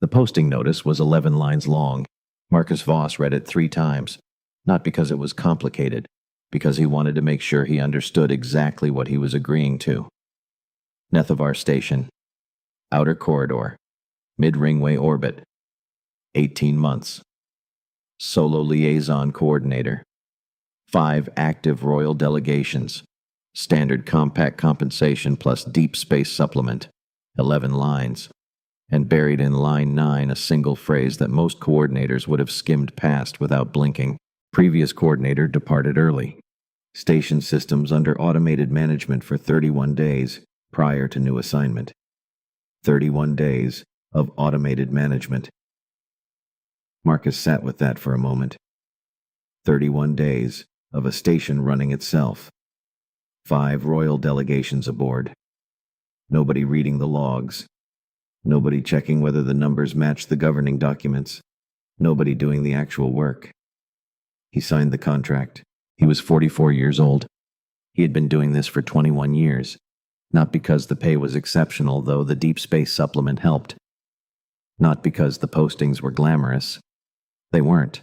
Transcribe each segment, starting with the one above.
The posting notice was 11 lines long. Marcus Voss read it 3 times, not because it was complicated, because he wanted to make sure he understood exactly what he was agreeing to. Nethavar Station, Outer Corridor, Mid-Ringway Orbit, 18 months. Solo Liaison Coordinator, 5 active Royal Delegations, Standard Compact Compensation plus Deep Space Supplement, 11 lines. And buried in line 9 a single phrase that most coordinators would have skimmed past without blinking. Previous coordinator departed early. Station systems under automated management for 31 days prior to new assignment. 31 days of automated management. Marcus sat with that for a moment. 31 days of a station running itself. 5 royal delegations aboard. Nobody reading the logs. Nobody checking whether the numbers matched the governing documents. Nobody doing the actual work. He signed the contract. He was 44 years old. He had been doing this for 21 years. Not because the pay was exceptional, though the deep space supplement helped. Not because the postings were glamorous. They weren't.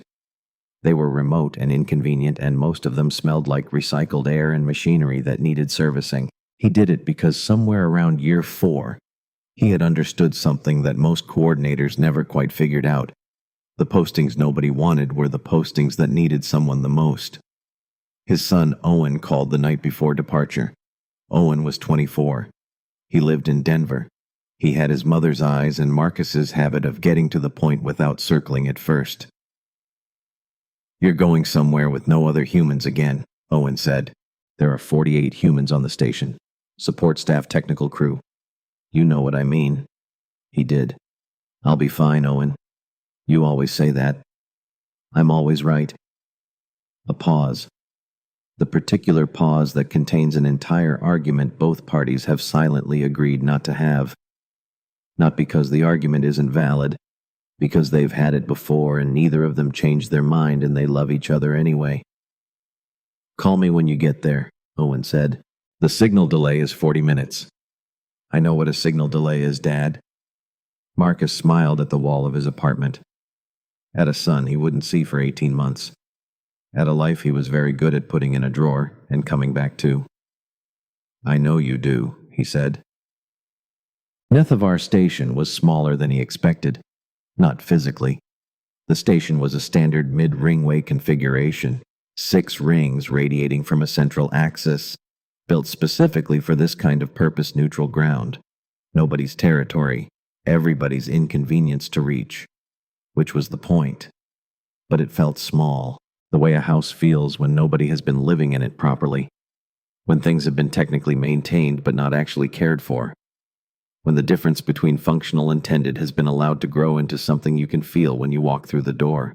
They were remote and inconvenient, and most of them smelled like recycled air and machinery that needed servicing. He did it because somewhere around year 4, he had understood something that most coordinators never quite figured out. The postings nobody wanted were the postings that needed someone the most. His son Owen called the night before departure. Owen was 24. He lived in Denver. He had his mother's eyes and Marcus's habit of getting to the point without circling it first. "You're going somewhere with no other humans again," Owen said. "There are 48 humans on the station. Support staff, technical crew. You know what I mean." He did. "I'll be fine, Owen. You always say that. I'm always right." A pause. The particular pause that contains an entire argument both parties have silently agreed not to have. Not because the argument isn't valid, because they've had it before and neither of them changed their mind and they love each other anyway. "Call me when you get there," Owen said. "The signal delay is 40 minutes. "I know what a signal delay is, Dad." Marcus smiled at the wall of his apartment. At a son he wouldn't see for 18 months. At a life he was very good at putting in a drawer and coming back to. "I know you do," he said. Nethavar Station was smaller than he expected. Not physically. The station was a standard mid-ringway configuration, 6 rings radiating from a central axis, built specifically for this kind of purpose-neutral ground. Nobody's territory, everybody's inconvenience to reach. Which was the point. But it felt small, the way a house feels when nobody has been living in it properly. When things have been technically maintained but not actually cared for. When the difference between functional and tended has been allowed to grow into something you can feel when you walk through the door.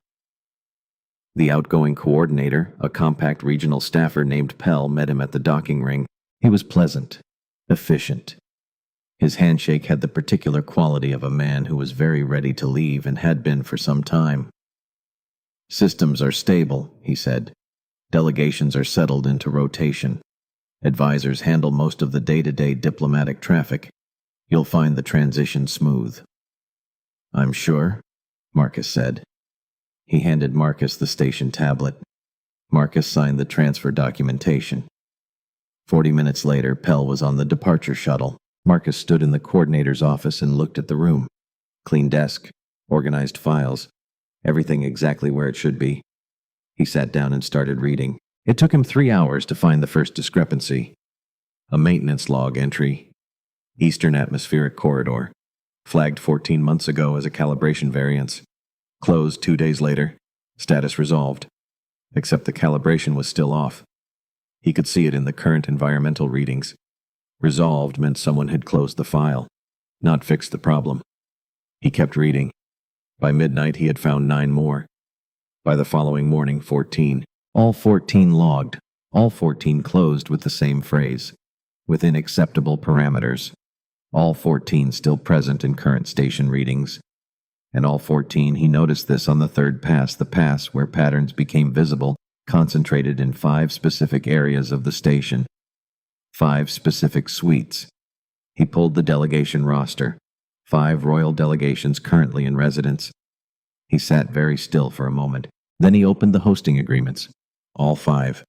The outgoing coordinator, a compact regional staffer named Pell, met him at the docking ring. He was pleasant, efficient. His handshake had the particular quality of a man who was very ready to leave and had been for some time. "Systems are stable," he said. "Delegations are settled into rotation. Advisors handle most of the day-to-day diplomatic traffic. You'll find the transition smooth." "I'm sure," Marcus said. He handed Marcus the station tablet. Marcus signed the transfer documentation. 40 minutes later, Pell was on the departure shuttle. Marcus stood in the coordinator's office and looked at the room. Clean desk, organized files, everything exactly where it should be. He sat down and started reading. It took him 3 hours to find the first discrepancy. A maintenance log entry. Eastern Atmospheric Corridor. Flagged 14 months ago as a calibration variance. Closed 2 days later. Status resolved. Except the calibration was still off. He could see it in the current environmental readings. Resolved meant someone had closed the file, not fixed the problem. He kept reading. By midnight he had found 9 more. By the following morning, 14. All 14 logged, all 14 closed with the same phrase, within acceptable parameters. All 14 still present in current station readings. And all 14, he noticed this on the third pass, the pass where patterns became visible, concentrated in 5 specific areas of the station. 5 specific suites. He pulled the delegation roster. 5 royal delegations currently in residence. He sat very still for a moment. Then he opened the hosting agreements. All 5.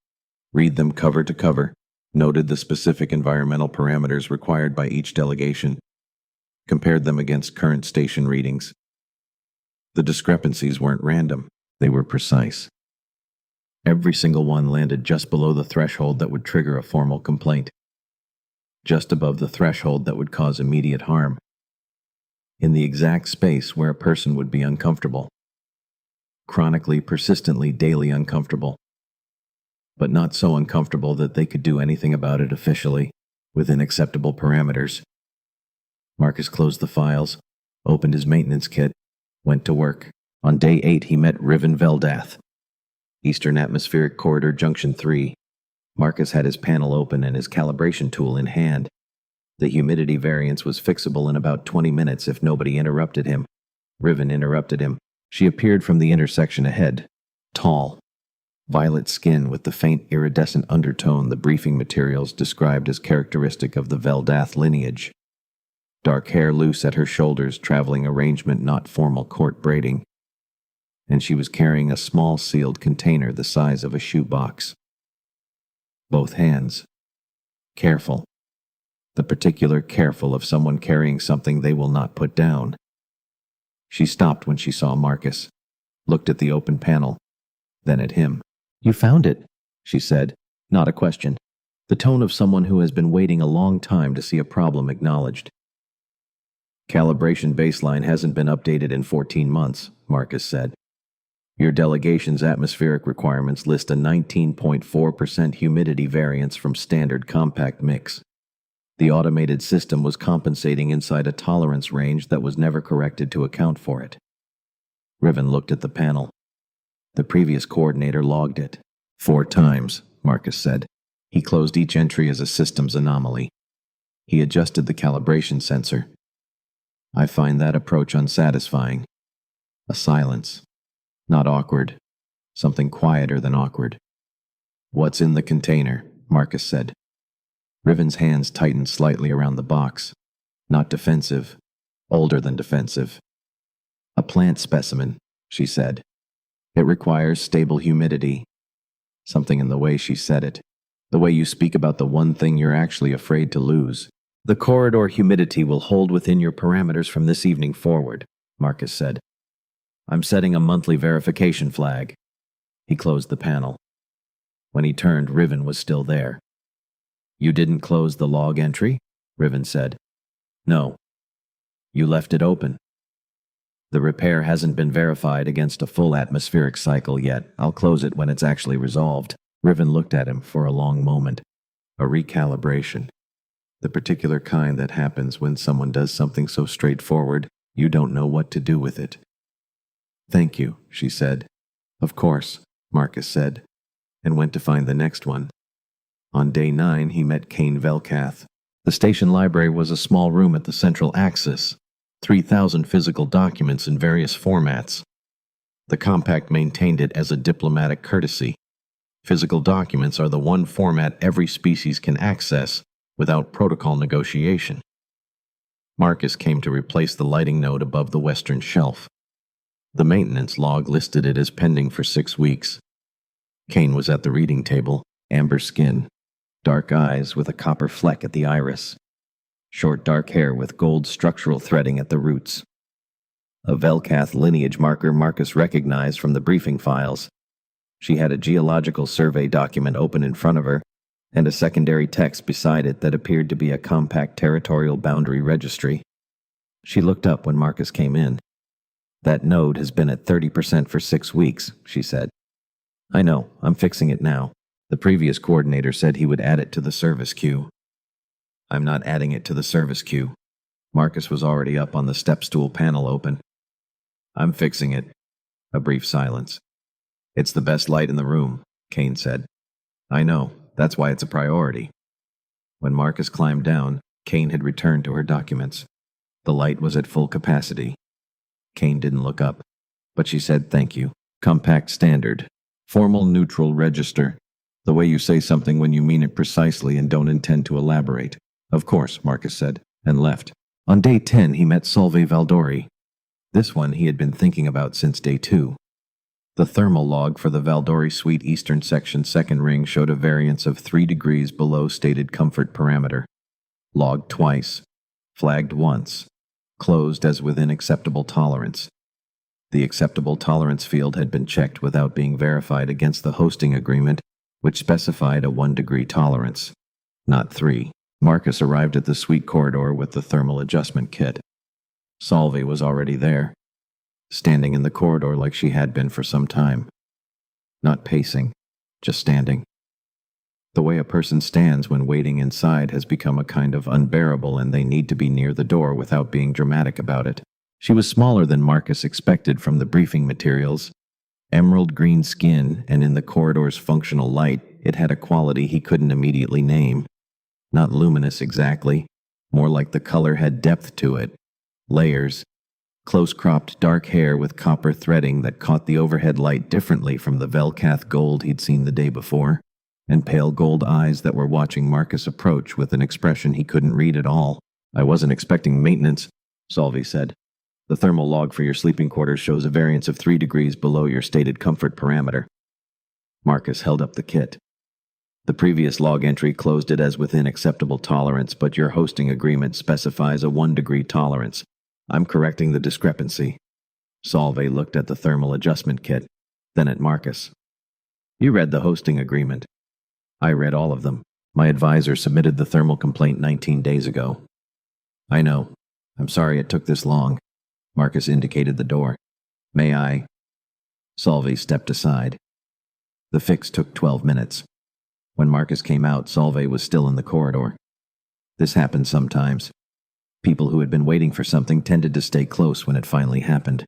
Read them cover to cover. Noted the specific environmental parameters required by each delegation. Compared them against current station readings. The discrepancies weren't random. They were precise. Every single one landed just below the threshold that would trigger a formal complaint. Just above the threshold that would cause immediate harm. In the exact space where a person would be uncomfortable. Chronically, persistently, daily uncomfortable. But not so uncomfortable that they could do anything about it officially, within acceptable parameters. Marcus closed the files, opened his maintenance kit, went to work. On day 8, he met Riven Veldath. Eastern Atmospheric Corridor Junction 3. Marcus had his panel open and his calibration tool in hand. The humidity variance was fixable in about 20 minutes if nobody interrupted him. Riven interrupted him. She appeared from the intersection ahead. Tall. Violet skin with the faint iridescent undertone the briefing materials described as characteristic of the Veldath lineage. Dark hair loose at her shoulders, traveling arrangement not formal court braiding. And she was carrying a small sealed container the size of a shoebox. Both hands. Careful. The particular careful of someone carrying something they will not put down. She stopped when she saw Marcus, looked at the open panel, then at him. "You found it," she said, not a question. The tone of someone who has been waiting a long time to see a problem acknowledged. "Calibration baseline hasn't been updated in 14 months, Marcus said. Your delegation's atmospheric requirements list a 19.4% humidity variance from standard compact mix. The automated system was compensating inside a tolerance range that was never corrected to account for it." Riven looked at the panel. The previous coordinator logged it. 4 times, Marcus said. He closed each entry as a systems anomaly. He adjusted the calibration sensor. "I find that approach unsatisfying." A silence. Not awkward. Something quieter than awkward. "What's in the container?" Marcus said. Riven's hands tightened slightly around the box. Not defensive. Older than defensive. "A plant specimen," she said. "It requires stable humidity." Something in the way she said it. The way you speak about the one thing you're actually afraid to lose. "The corridor humidity will hold within your parameters from this evening forward," Marcus said. "I'm setting a monthly verification flag." He closed the panel. When he turned, Riven was still there. "You didn't close the log entry?" Riven said. "No. You left it open." "The repair hasn't been verified against a full atmospheric cycle yet. I'll close it when it's actually resolved." Riven looked at him for a long moment. A recalibration. The particular kind that happens when someone does something so straightforward, you don't know what to do with it. "Thank you," she said. "Of course," Marcus said, and went to find the next one. On day 9, he met Kane Velkath. The station library was a small room at the central axis, 3,000 physical documents in various formats. The compact maintained it as a diplomatic courtesy. Physical documents are the one format every species can access without protocol negotiation. Marcus came to replace the lighting node above the western shelf. The maintenance log listed it as pending for 6 weeks. Kane was at the reading table, amber skin, dark eyes with a copper fleck at the iris, short dark hair with gold structural threading at the roots. A Velkath lineage marker Marcus recognized from the briefing files. She had a geological survey document open in front of her, and a secondary text beside it that appeared to be a compact territorial boundary registry. She looked up when Marcus came in. "That node has been at 30% for 6 weeks, she said. "I know, I'm fixing it now. The previous coordinator said he would add it to the service queue." "I'm not adding it to the service queue." Marcus was already up on the step stool panel open. "I'm fixing it." A brief silence. "It's the best light in the room," Kane said. "I know, that's why it's a priority." When Marcus climbed down, Kane had returned to her documents. The light was at full capacity. Kane didn't look up, but she said thank you. "Compact standard. Formal neutral register. The way you say something when you mean it precisely and don't intend to elaborate." "Of course," Marcus said, and left. On day 10, he met Solveig Valdori. This one he had been thinking about since day 2. The thermal log for the Valdori Suite Eastern Section second ring showed a variance of 3 degrees below stated comfort parameter. Logged twice. Flagged once. Closed as within acceptable tolerance. The acceptable tolerance field had been checked without being verified against the hosting agreement, which specified a 1-degree tolerance, not 3. Marcus arrived at the suite corridor with the thermal adjustment kit. Solveig was already there, standing in the corridor like she had been for some time. Not pacing, just standing. The way a person stands when waiting inside has become a kind of unbearable, and they need to be near the door without being dramatic about it. She was smaller than Marcus expected from the briefing materials. Emerald green skin, and in the corridor's functional light, it had a quality he couldn't immediately name. Not luminous exactly, more like the color had depth to it. Layers. Close-cropped dark hair with copper threading that caught the overhead light differently from the Velcath gold he'd seen the day before, and pale gold eyes that were watching Marcus approach with an expression he couldn't read at all. "I wasn't expecting maintenance," Solveig said. "The thermal log for your sleeping quarters shows a variance of 3 degrees below your stated comfort parameter." Marcus held up the kit. "The previous log entry closed it as within acceptable tolerance, but your hosting agreement specifies a 1-degree tolerance. I'm correcting the discrepancy." Solveig looked at the thermal adjustment kit, then at Marcus. "You read the hosting agreement." "I read all of them. My advisor submitted the thermal complaint 19 days ago." "I know. I'm sorry it took this long." Marcus indicated the door. "May I?" Solveig stepped aside. The fix took 12 minutes. When Marcus came out, Solveig was still in the corridor. This happened sometimes. People who had been waiting for something tended to stay close when it finally happened,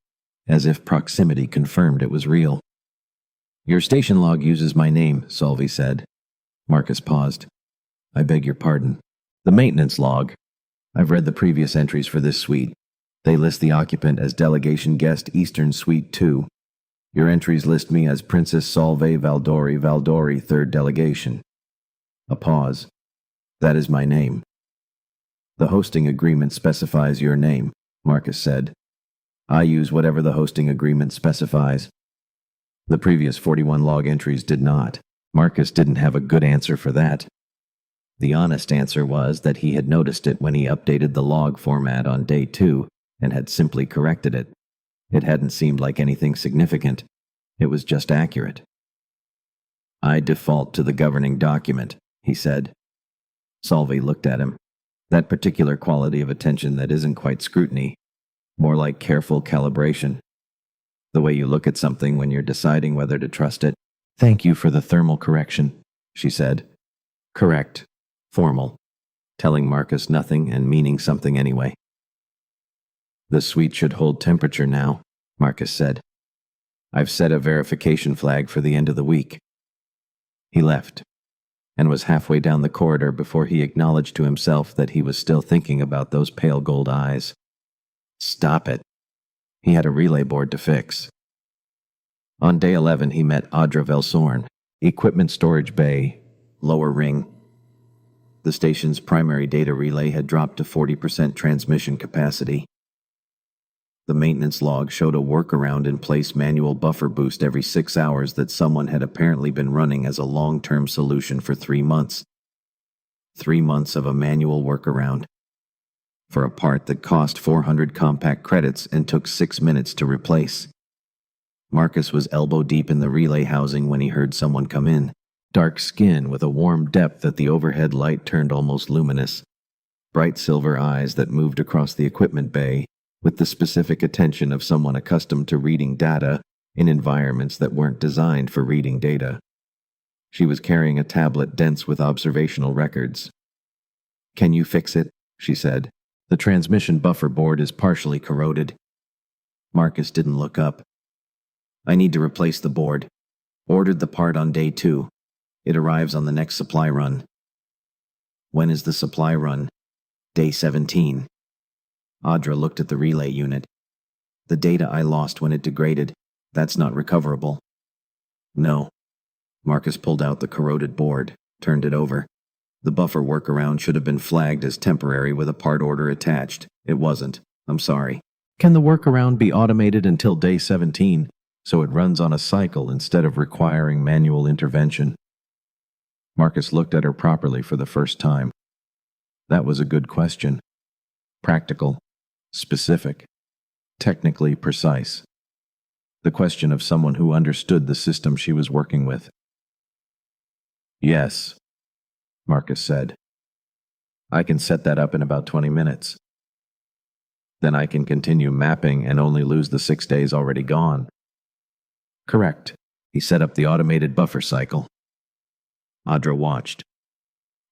as if proximity confirmed it was real. "Your station log uses my name," Solveig said. Marcus paused. "I beg your pardon." "The maintenance log. I've read the previous entries for this suite. They list the occupant as Delegation Guest Eastern Suite 2. Your entries list me as Princess Solveig Valdori, 3rd Delegation." A pause. "That is my name." "The hosting agreement specifies your name," Marcus said. "I use whatever the hosting agreement specifies." The previous 41 log entries did not. Marcus didn't have a good answer for that. The honest answer was that he had noticed it when he updated the log format on day 2 and had simply corrected it. It hadn't seemed like anything significant. It was just accurate. "I default to the governing document," he said. Solveig looked at him. That particular quality of attention that isn't quite scrutiny, more like careful calibration. The way you look at something when you're deciding whether to trust it. "Thank you for the thermal correction," she said. Correct. Formal. Telling Marcus nothing and meaning something anyway. "The suite should hold temperature now," Marcus said. "I've set a verification flag for the end of the week." He left, and was halfway down the corridor before he acknowledged to himself that he was still thinking about those pale gold eyes. Stop it. He had a relay board to fix. On day 11 he met Audra Velsorn, Equipment Storage Bay, Lower Ring. The station's primary data relay had dropped to 40% transmission capacity. The maintenance log showed a workaround-in-place manual buffer boost every 6 hours that someone had apparently been running as a long-term solution for 3 months. 3 months of a manual workaround. For a part that cost 400 compact credits and took 6 minutes to replace. Marcus was elbow-deep in the relay housing when he heard someone come in. Dark skin with a warm depth that the overhead light turned almost luminous. Bright silver eyes that moved across the equipment bay, with the specific attention of someone accustomed to reading data in environments that weren't designed for reading data. She was carrying a tablet dense with observational records. "Can you fix it?" she said. "The transmission buffer board is partially corroded." Marcus didn't look up. "I need to replace the board. Ordered the part on day 2. It arrives on the next supply run." "When is the supply run?" "Day 17. Audra looked at the relay unit. "The data I lost when it degraded, that's not recoverable." "No." Marcus pulled out the corroded board, turned it over. The buffer workaround should have been flagged as temporary with a part order attached. It wasn't. I'm sorry. Can the workaround be automated until day 17, so it runs on a cycle instead of requiring manual intervention? Marcus looked at her properly for the first time. That was a good question. Practical, specific, technically precise. The question of someone who understood the system she was working with. Yes, Marcus said. I can set that up in about 20 minutes. Then I can continue mapping and only lose the 6 days already gone. Correct. He set up the automated buffer cycle. Audra watched.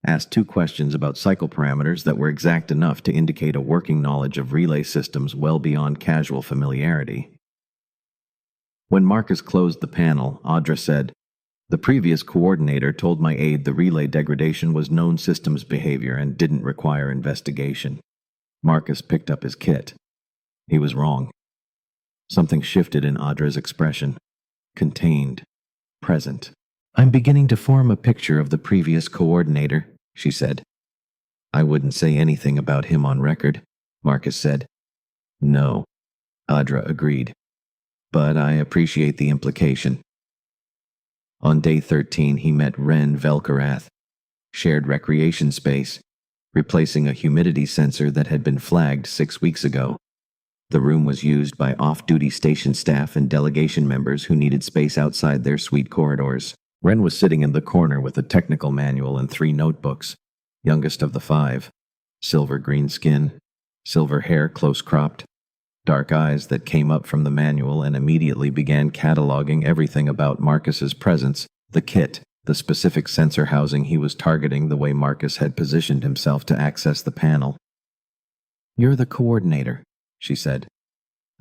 Asked 2 questions about cycle parameters that were exact enough to indicate a working knowledge of relay systems well beyond casual familiarity. When Marcus closed the panel, Audra said, "The previous coordinator told my aide the relay degradation was known systems behavior and didn't require investigation." Marcus picked up his kit. He was wrong. Something shifted in Audra's expression. Contained. Present. "I'm beginning to form a picture of the previous coordinator," she said. "I wouldn't say anything about him on record," Marcus said. "No," Audra agreed. "But I appreciate the implication." On day 13, he met Ren Velkarath. Shared recreation space, replacing a humidity sensor that had been flagged 6 weeks ago. The room was used by off-duty station staff and delegation members who needed space outside their suite corridors. Ren was sitting in the corner with a technical manual and 3 notebooks, youngest of the 5. Silver-green skin, silver hair close-cropped, dark eyes that came up from the manual and immediately began cataloging everything about Marcus's presence, the kit, the specific sensor housing he was targeting, the way Marcus had positioned himself to access the panel. "You're the coordinator," she said.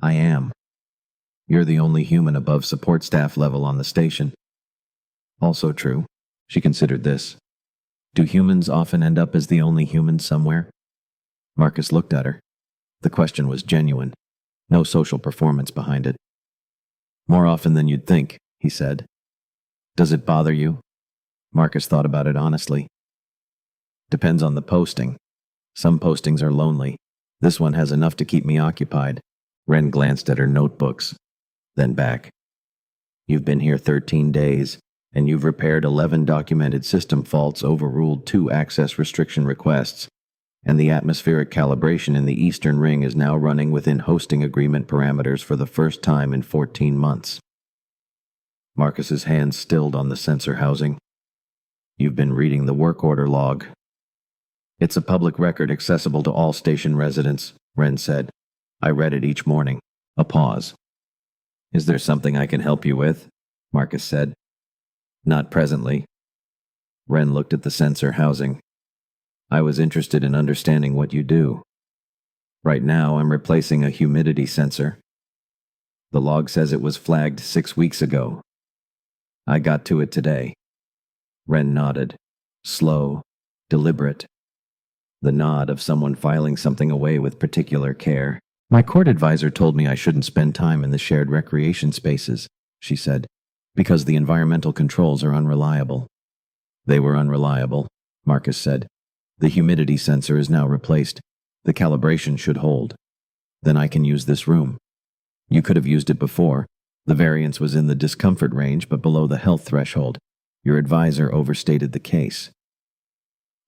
"I am. You're the only human above support staff level on the station." Also true. She considered this. Do humans often end up as the only human somewhere? Marcus looked at her. The question was genuine. No social performance behind it. "More often than you'd think," he said. "Does it bother you?" Marcus thought about it honestly. "Depends on the posting. Some postings are lonely. This one has enough to keep me occupied." Ren glanced at her notebooks, then back. "You've been here 13 days, and you've repaired 11 documented system faults, overruled 2 access restriction requests, and the atmospheric calibration in the Eastern Ring is now running within hosting agreement parameters for the first time in 14 months. Marcus's hands stilled on the sensor housing. "You've been reading the work order log." "It's a public record accessible to all station residents," Ren said. "I read it each morning." A pause. "Is there something I can help you with?" Marcus said. "Not presently." Ren looked at the sensor housing. "I was interested in understanding what you do. Right now, I'm replacing a humidity sensor. The log says it was flagged 6 weeks ago. I got to it today." Ren nodded. Slow, deliberate. The nod of someone filing something away with particular care. "My court advisor told me I shouldn't spend time in the shared recreation spaces," she said, "because the environmental controls are unreliable." "They were unreliable," Marcus said. "The humidity sensor is now replaced. The calibration should hold. Then I can use this room. You could have used it before. The variance was in the discomfort range but below the health threshold. Your advisor overstated the case."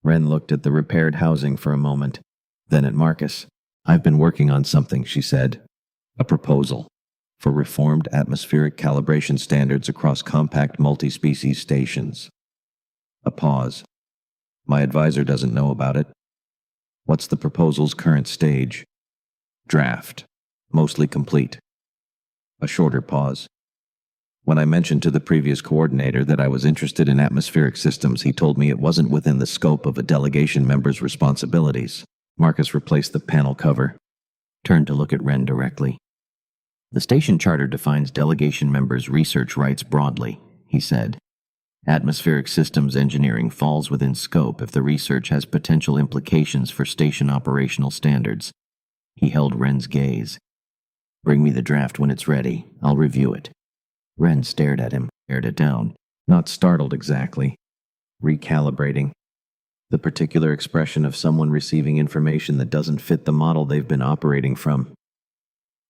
Ren looked at the repaired housing for a moment, then at Marcus. "I've been working on something," she said. "A proposal for reformed atmospheric calibration standards across compact multi-species stations." A pause. "My advisor doesn't know about it." "What's the proposal's current stage?" "Draft. Mostly complete." A shorter pause. "When I mentioned to the previous coordinator that I was interested in atmospheric systems, he told me it wasn't within the scope of a delegation member's responsibilities." Marcus replaced the panel cover, turned to look at Ren directly. "The station charter defines delegation members' research rights broadly," he said. "Atmospheric systems engineering falls within scope if the research has potential implications for station operational standards." He held Ren's gaze. "Bring me the draft when it's ready. I'll review it." Ren stared at him, stared it down, not startled exactly. Recalibrating. The particular expression of someone receiving information that doesn't fit the model they've been operating from.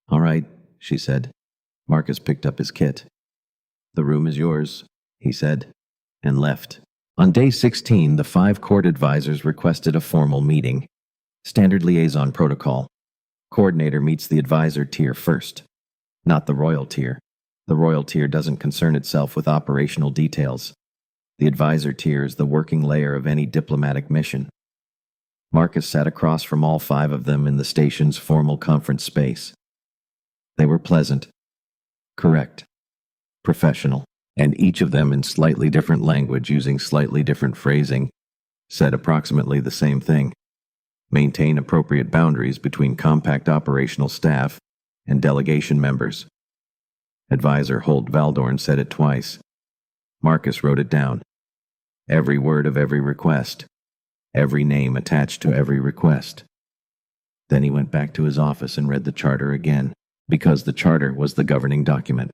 All right, she said. Marcus picked up his kit. The room is yours, he said, and left. On day 16, the 5 court advisors requested a formal meeting. Standard liaison protocol. Coordinator meets the advisor tier first, not the royal tier. The royal tier doesn't concern itself with operational details. The advisor tier is the working layer of any diplomatic mission. Marcus sat across from all 5 of them in the station's formal conference space. They were pleasant, correct, professional, and each of them in slightly different language using slightly different phrasing, said approximately the same thing. Maintain appropriate boundaries between compact operational staff and delegation members. Advisor Holt Valdorn said it twice. Marcus wrote it down. Every word of every request. Every name attached to every request. Then he went back to his office and read the charter again, because the charter was the governing document.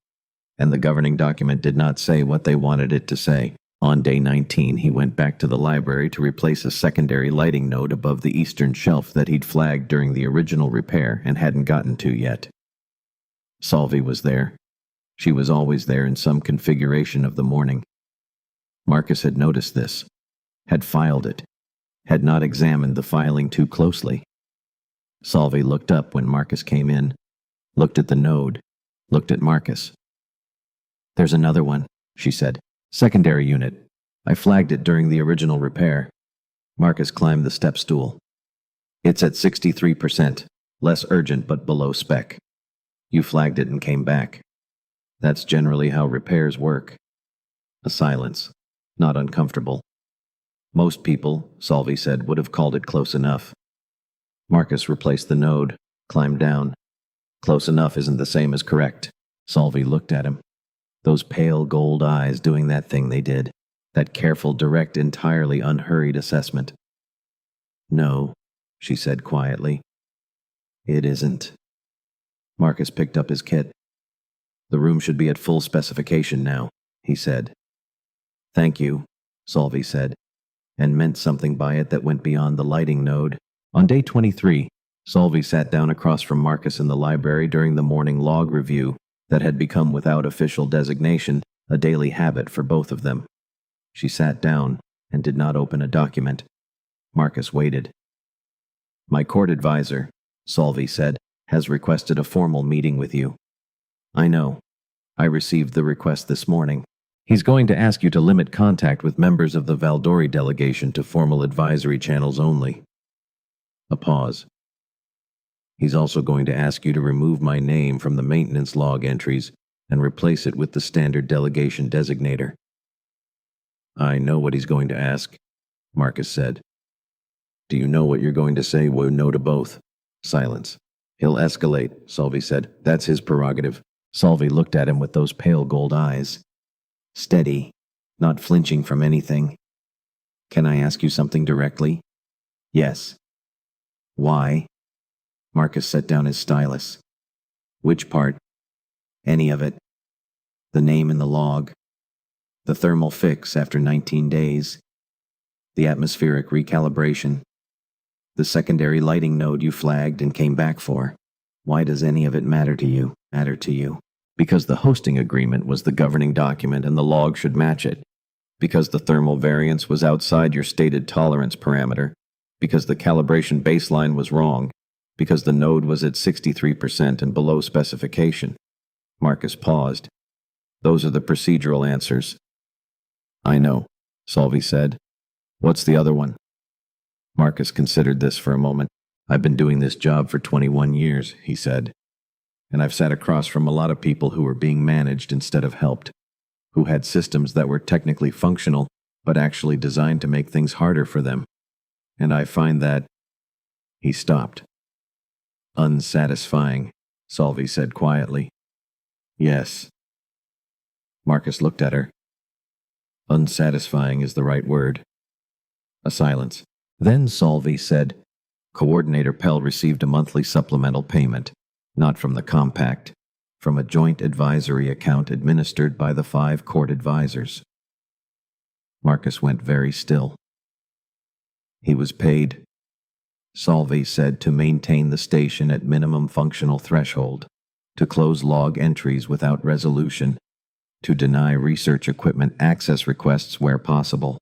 And the governing document did not say what they wanted it to say. On day 19, he went back to the library to replace a secondary lighting node above the eastern shelf that he'd flagged during the original repair and hadn't gotten to yet. Solvi was there. She was always there in some configuration of the morning. Marcus had noticed this, had filed it, had not examined the filing too closely. Solvi looked up when Marcus came in, looked at the node, looked at Marcus. There's another one, she said. Secondary unit. I flagged it during the original repair. Marcus climbed the step stool. It's at 63%, less urgent but below spec. You flagged it and came back. That's generally how repairs work. A silence, not uncomfortable. Most people, Solvi said, would have called it close enough. Marcus replaced the node, climbed down. Close enough isn't the same as correct. Solvi looked at him. Those pale gold eyes doing that thing they did. That careful, direct, entirely unhurried assessment. No, she said quietly. It isn't. Marcus picked up his kit. The room should be at full specification now, he said. Thank you, Solvi said, and meant something by it that went beyond the lighting node. On day 23, Solvi sat down across from Marcus in the library during the morning log review that had become, without official designation, a daily habit for both of them. She sat down and did not open a document. Marcus waited. My court advisor, Solvi said, has requested a formal meeting with you. I know. I received the request this morning. He's going to ask you to limit contact with members of the Valdori delegation to formal advisory channels only. A pause. He's also going to ask you to remove my name from the maintenance log entries and replace it with the standard delegation designator. I know what he's going to ask, Marcus said. Do you know what you're going to say? Well, no to both. Silence. He'll escalate, Solvi said. That's his prerogative. Solvi looked at him with those pale gold eyes. Steady, not flinching from anything. Can I ask you something directly? Yes. Why? Marcus set down his stylus. Which part? Any of it. The name in the log. The thermal fix after 19 days. The atmospheric recalibration. The secondary lighting node you flagged and came back for. Why does any of it matter to you? Because the hosting agreement was the governing document and the log should match it. Because the thermal variance was outside your stated tolerance parameter. Because the calibration baseline was wrong. Because the node was at 63% and below specification. Marcus paused. Those are the procedural answers. I know, Solvi said. What's the other one? Marcus considered this for a moment. I've been doing this job for 21 years, he said. And I've sat across from a lot of people who were being managed instead of helped, who had systems that were technically functional, but actually designed to make things harder for them. And I find that... He stopped. Unsatisfying, Solvi said quietly. Yes. Marcus looked at her. Unsatisfying is the right word. A silence. Then Solvi said, Coordinator Pell received a monthly supplemental payment, not from the compact, from a joint advisory account administered by the 5 court advisors. Marcus went very still. He was paid, Solvay said, to maintain the station at minimum functional threshold, to close log entries without resolution, to deny research equipment access requests where possible,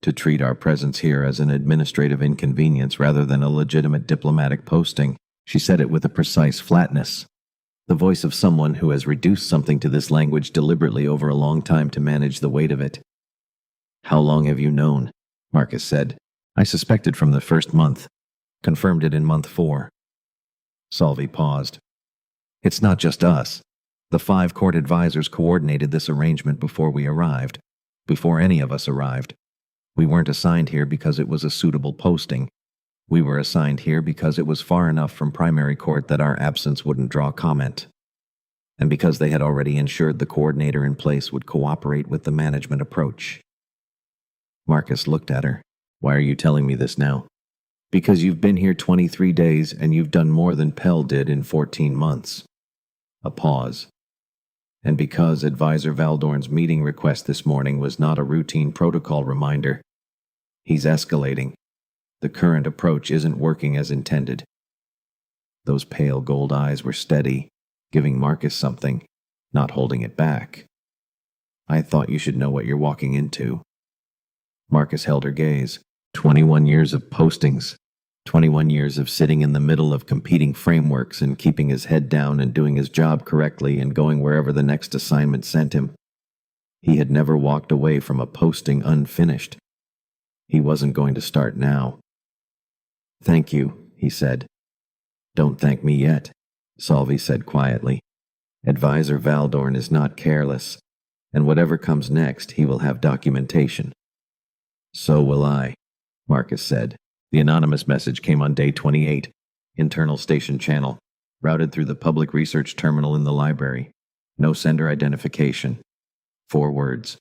to treat our presence here as an administrative inconvenience rather than a legitimate diplomatic posting. She said it with a precise flatness, the voice of someone who has reduced something to this language deliberately over a long time to manage the weight of it. How long have you known? Marcus said. I suspected from the first month. Confirmed it in month 4. Solvay paused. It's not just us. The 5 court advisors coordinated this arrangement before we arrived, before any of us arrived. We weren't assigned here because it was a suitable posting. We were assigned here because it was far enough from primary court that our absence wouldn't draw comment, and because they had already ensured the coordinator in place would cooperate with the management approach. Marcus looked at her. Why are you telling me this now? Because you've been here 23 days and you've done more than Pell did in 14 months. A pause. And because Advisor Valdorn's meeting request this morning was not a routine protocol reminder. He's escalating. The current approach isn't working as intended. Those pale gold eyes were steady, giving Marcus something, not holding it back. I thought you should know what you're walking into. Marcus held her gaze. 21 years of postings. 21 years of sitting in the middle of competing frameworks and keeping his head down and doing his job correctly and going wherever the next assignment sent him. He had never walked away from a posting unfinished. He wasn't going to start now. Thank you, he said. Don't thank me yet, Solvay said quietly. Advisor Valdorn is not careless, and whatever comes next, he will have documentation. So will I, Marcus said. The anonymous message came on day 28, internal station channel, routed through the public research terminal in the library. No sender identification. 4 words.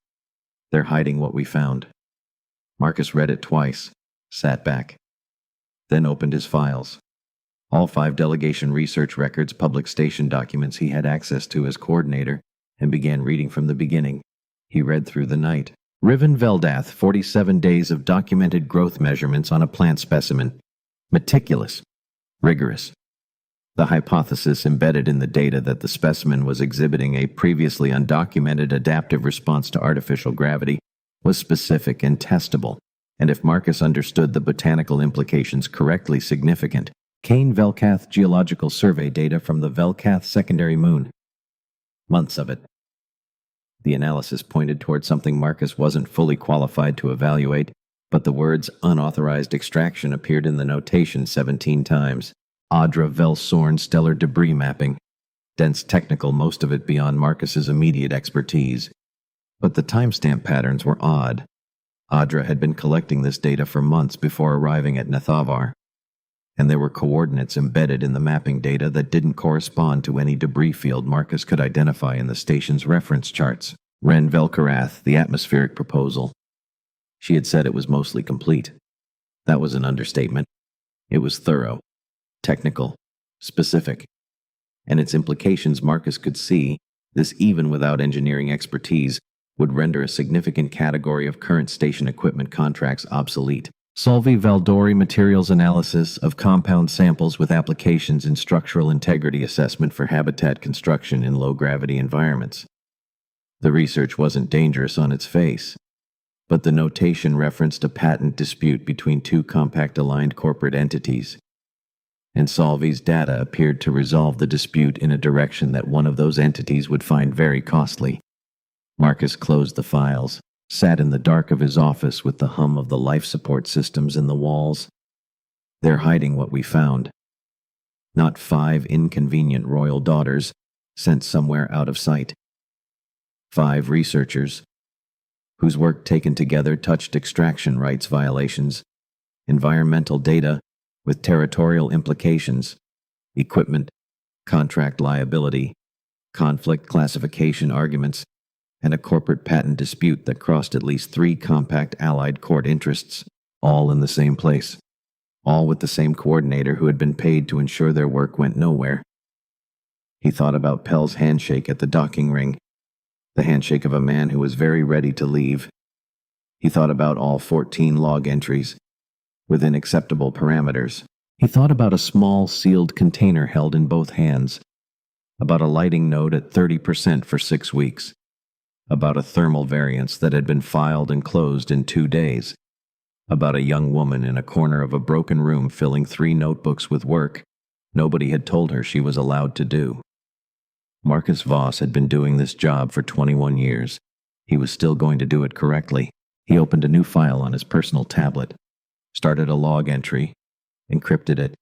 They're hiding what we found. Marcus read it twice, sat back, then opened his files. All 5 delegation research records, public station documents he had access to as coordinator, and began reading from the beginning. He read through the night. Riven Veldath, 47 days of documented growth measurements on a plant specimen. Meticulous. Rigorous. The hypothesis embedded in the data that the specimen was exhibiting a previously undocumented adaptive response to artificial gravity was specific and testable, and if Marcus understood the botanical implications correctly, significant. Kane Velkath geological survey data from the Velkath secondary moon. Months of it. The analysis pointed toward something Marcus wasn't fully qualified to evaluate, but the words unauthorized extraction appeared in the notation 17 times. Audra Velsorn stellar debris mapping. Dense technical, most of it beyond Marcus's immediate expertise. But the timestamp patterns were odd. Audra had been collecting this data for months before arriving at Nathavar, and there were coordinates embedded in the mapping data that didn't correspond to any debris field Marcus could identify in the station's reference charts. Ren Velkarath, the atmospheric proposal. She had said it was mostly complete. That was an understatement. It was thorough, technical, specific, and its implications Marcus could see, this even without engineering expertise, would render a significant category of current station equipment contracts obsolete. Solvay Valdori materials analysis of compound samples with applications in structural integrity assessment for habitat construction in low-gravity environments. The research wasn't dangerous on its face, but the notation referenced a patent dispute between 2 compact-aligned corporate entities, and Solvay's data appeared to resolve the dispute in a direction that one of those entities would find very costly. Marcus closed the files, sat in the dark of his office with the hum of the life support systems in the walls. They're hiding what we found. Not 5 inconvenient royal daughters sent somewhere out of sight. 5 researchers whose work taken together touched extraction rights violations, environmental data with territorial implications, equipment, contract liability, conflict classification arguments, and a corporate patent dispute that crossed at least 3 compact allied court interests, all in the same place, all with the same coordinator who had been paid to ensure their work went nowhere. He thought about Pell's handshake at the docking ring, the handshake of a man who was very ready to leave. He thought about all 14 log entries, within acceptable parameters. He thought about a small, sealed container held in both hands, about a lighting node at 30% for 6 weeks, about a thermal variance that had been filed and closed in 2 days, about a young woman in a corner of a broken room filling 3 notebooks with work nobody had told her she was allowed to do. Marcus Voss had been doing this job for 21 years. He was still going to do it correctly. He opened a new file on his personal tablet, started a log entry, encrypted it,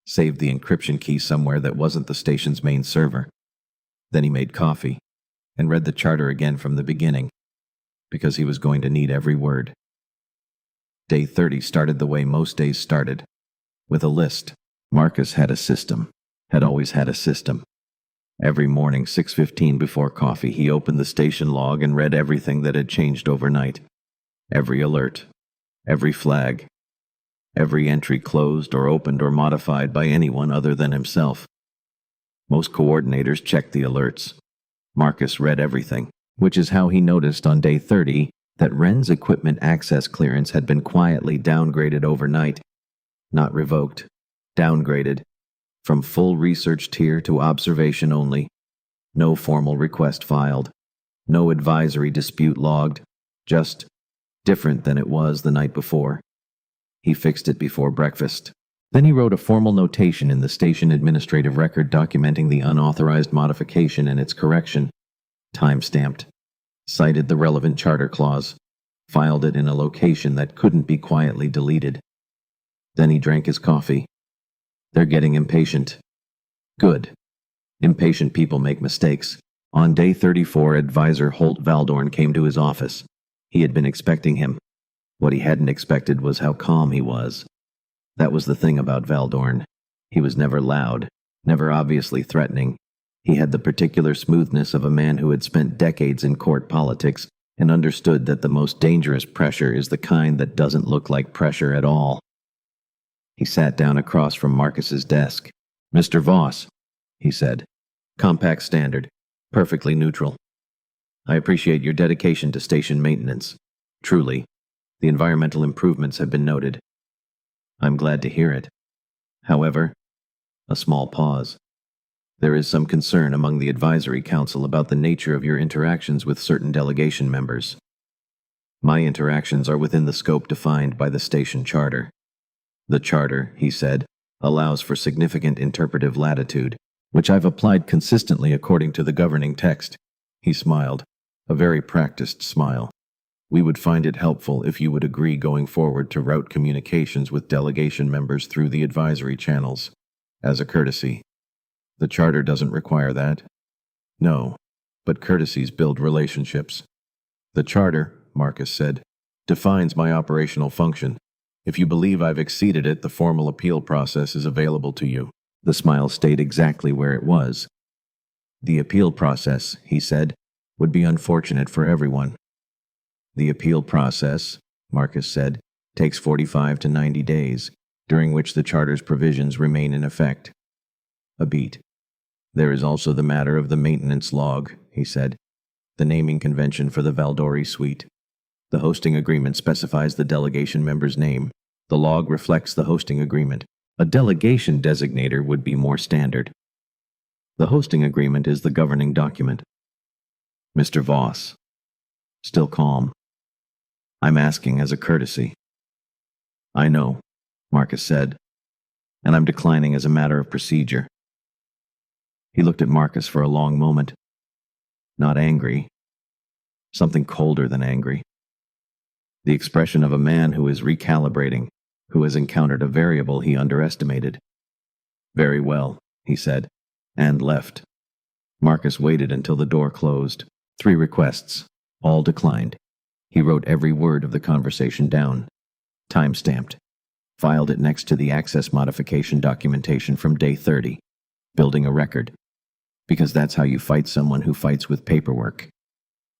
saved the encryption key somewhere that wasn't the station's main server. Then he made coffee and read the charter again from the beginning, because he was going to need every word. Day 30 started the way most days started, with a list. Marcus had a system, had always had a system. Every morning, 6:15 before coffee, he opened the station log and read everything that had changed overnight. Every alert, every flag, every entry closed or opened or modified by anyone other than himself. Most coordinators checked the alerts. Marcus read everything, which is how he noticed on day 30 that Wren's equipment access clearance had been quietly downgraded overnight, not revoked, downgraded, from full research tier to observation only. No formal request filed, no advisory dispute logged, just different than it was the night before. He fixed it before breakfast. Then he wrote a formal notation in the station administrative record documenting the unauthorized modification and its correction, time-stamped, cited the relevant charter clause, filed it in a location that couldn't be quietly deleted. Then he drank his coffee. They're getting impatient. Good. Impatient people make mistakes. On day 34, Advisor Holt Valdorn came to his office. He had been expecting him. What he hadn't expected was how calm he was. That was the thing about Valdorn. He was never loud, never obviously threatening. He had the particular smoothness of a man who had spent decades in court politics and understood that the most dangerous pressure is the kind that doesn't look like pressure at all. He sat down across from Marcus's desk. "Mr. Voss," he said. "Compact standard. Perfectly neutral. I appreciate your dedication to station maintenance. Truly, the environmental improvements have been noted. I'm glad to hear it. However," a small pause, "there is some concern among the advisory council about the nature of your interactions with certain delegation members. My interactions are within the scope defined by the station charter. The charter," he said, "allows for significant interpretive latitude, which I've applied consistently according to the governing text." He smiled, a very practiced smile. "We would find it helpful if you would agree going forward to route communications with delegation members through the advisory channels, as a courtesy. The charter doesn't require that." "No, but courtesies build relationships." "The charter," Marcus said, "defines my operational function. If you believe I've exceeded it, the formal appeal process is available to you." The smile stayed exactly where it was. "The appeal process," he said, "would be unfortunate for everyone." "The appeal process," Marcus said, "takes 45 to 90 days, during which the charter's provisions remain in effect." A beat. "There is also the matter of the maintenance log," he said, "the naming convention for the Valdori suite. The hosting agreement specifies the delegation member's name. The log reflects the hosting agreement. A delegation designator would be more standard. The hosting agreement is the governing document." "Mr. Voss." Still calm. "I'm asking as a courtesy." "I know," Marcus said, "and I'm declining as a matter of procedure." He looked at Marcus for a long moment. Not angry. Something colder than angry. The expression of a man who is recalibrating, who has encountered a variable he underestimated. "Very well," he said, and left. Marcus waited until the door closed. 3 requests, all declined. He wrote every word of the conversation down, time-stamped, filed it next to the access modification documentation from day 30, building a record. Because that's how you fight someone who fights with paperwork.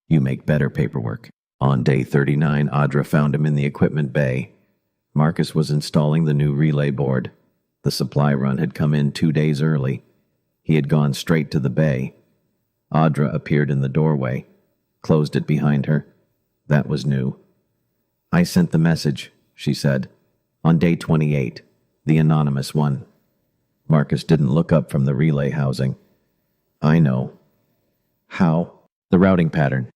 You make better paperwork. On day 39, Audra found him in the equipment bay. Marcus was installing the new relay board. The supply run had come in 2 days early. He had gone straight to the bay. Audra appeared in the doorway, closed it behind her. That was new. "I sent the message," she said. On day 28, the anonymous one. Marcus didn't look up from the relay housing. I know. How? The routing pattern.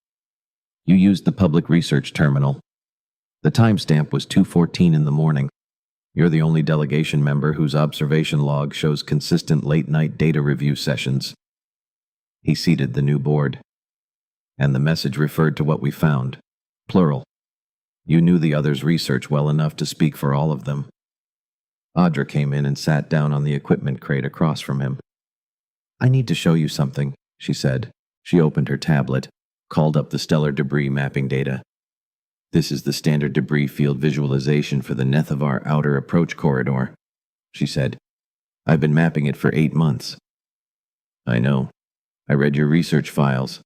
You used the public research terminal. The timestamp was 2:14 in the morning. You're the only delegation member whose observation log shows consistent late-night data review sessions. He seated the new board. And the message referred to what we found. Plural. You knew the others' research well enough to speak for all of them. Audra came in and sat down on the equipment crate across from him. I need to show you something, she said. She opened her tablet, called up the stellar debris mapping data. This is the standard debris field visualization for the Nethavar outer approach corridor, she said. I've been mapping it for 8 months. I know. I read your research files.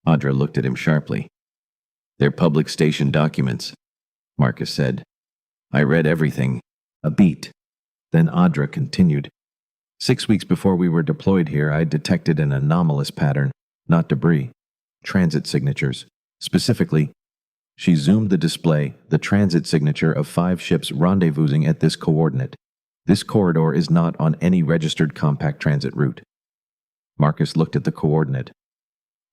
Audra looked at him sharply. They're public station documents, Marcus said. I read everything. A beat. Then Audra continued. 6 weeks before we were deployed here, I detected an anomalous pattern, not debris. Transit signatures. Specifically, she zoomed the display, the transit signature of 5 ships rendezvousing at this coordinate. This corridor is not on any registered compact transit route. Marcus looked at the coordinate.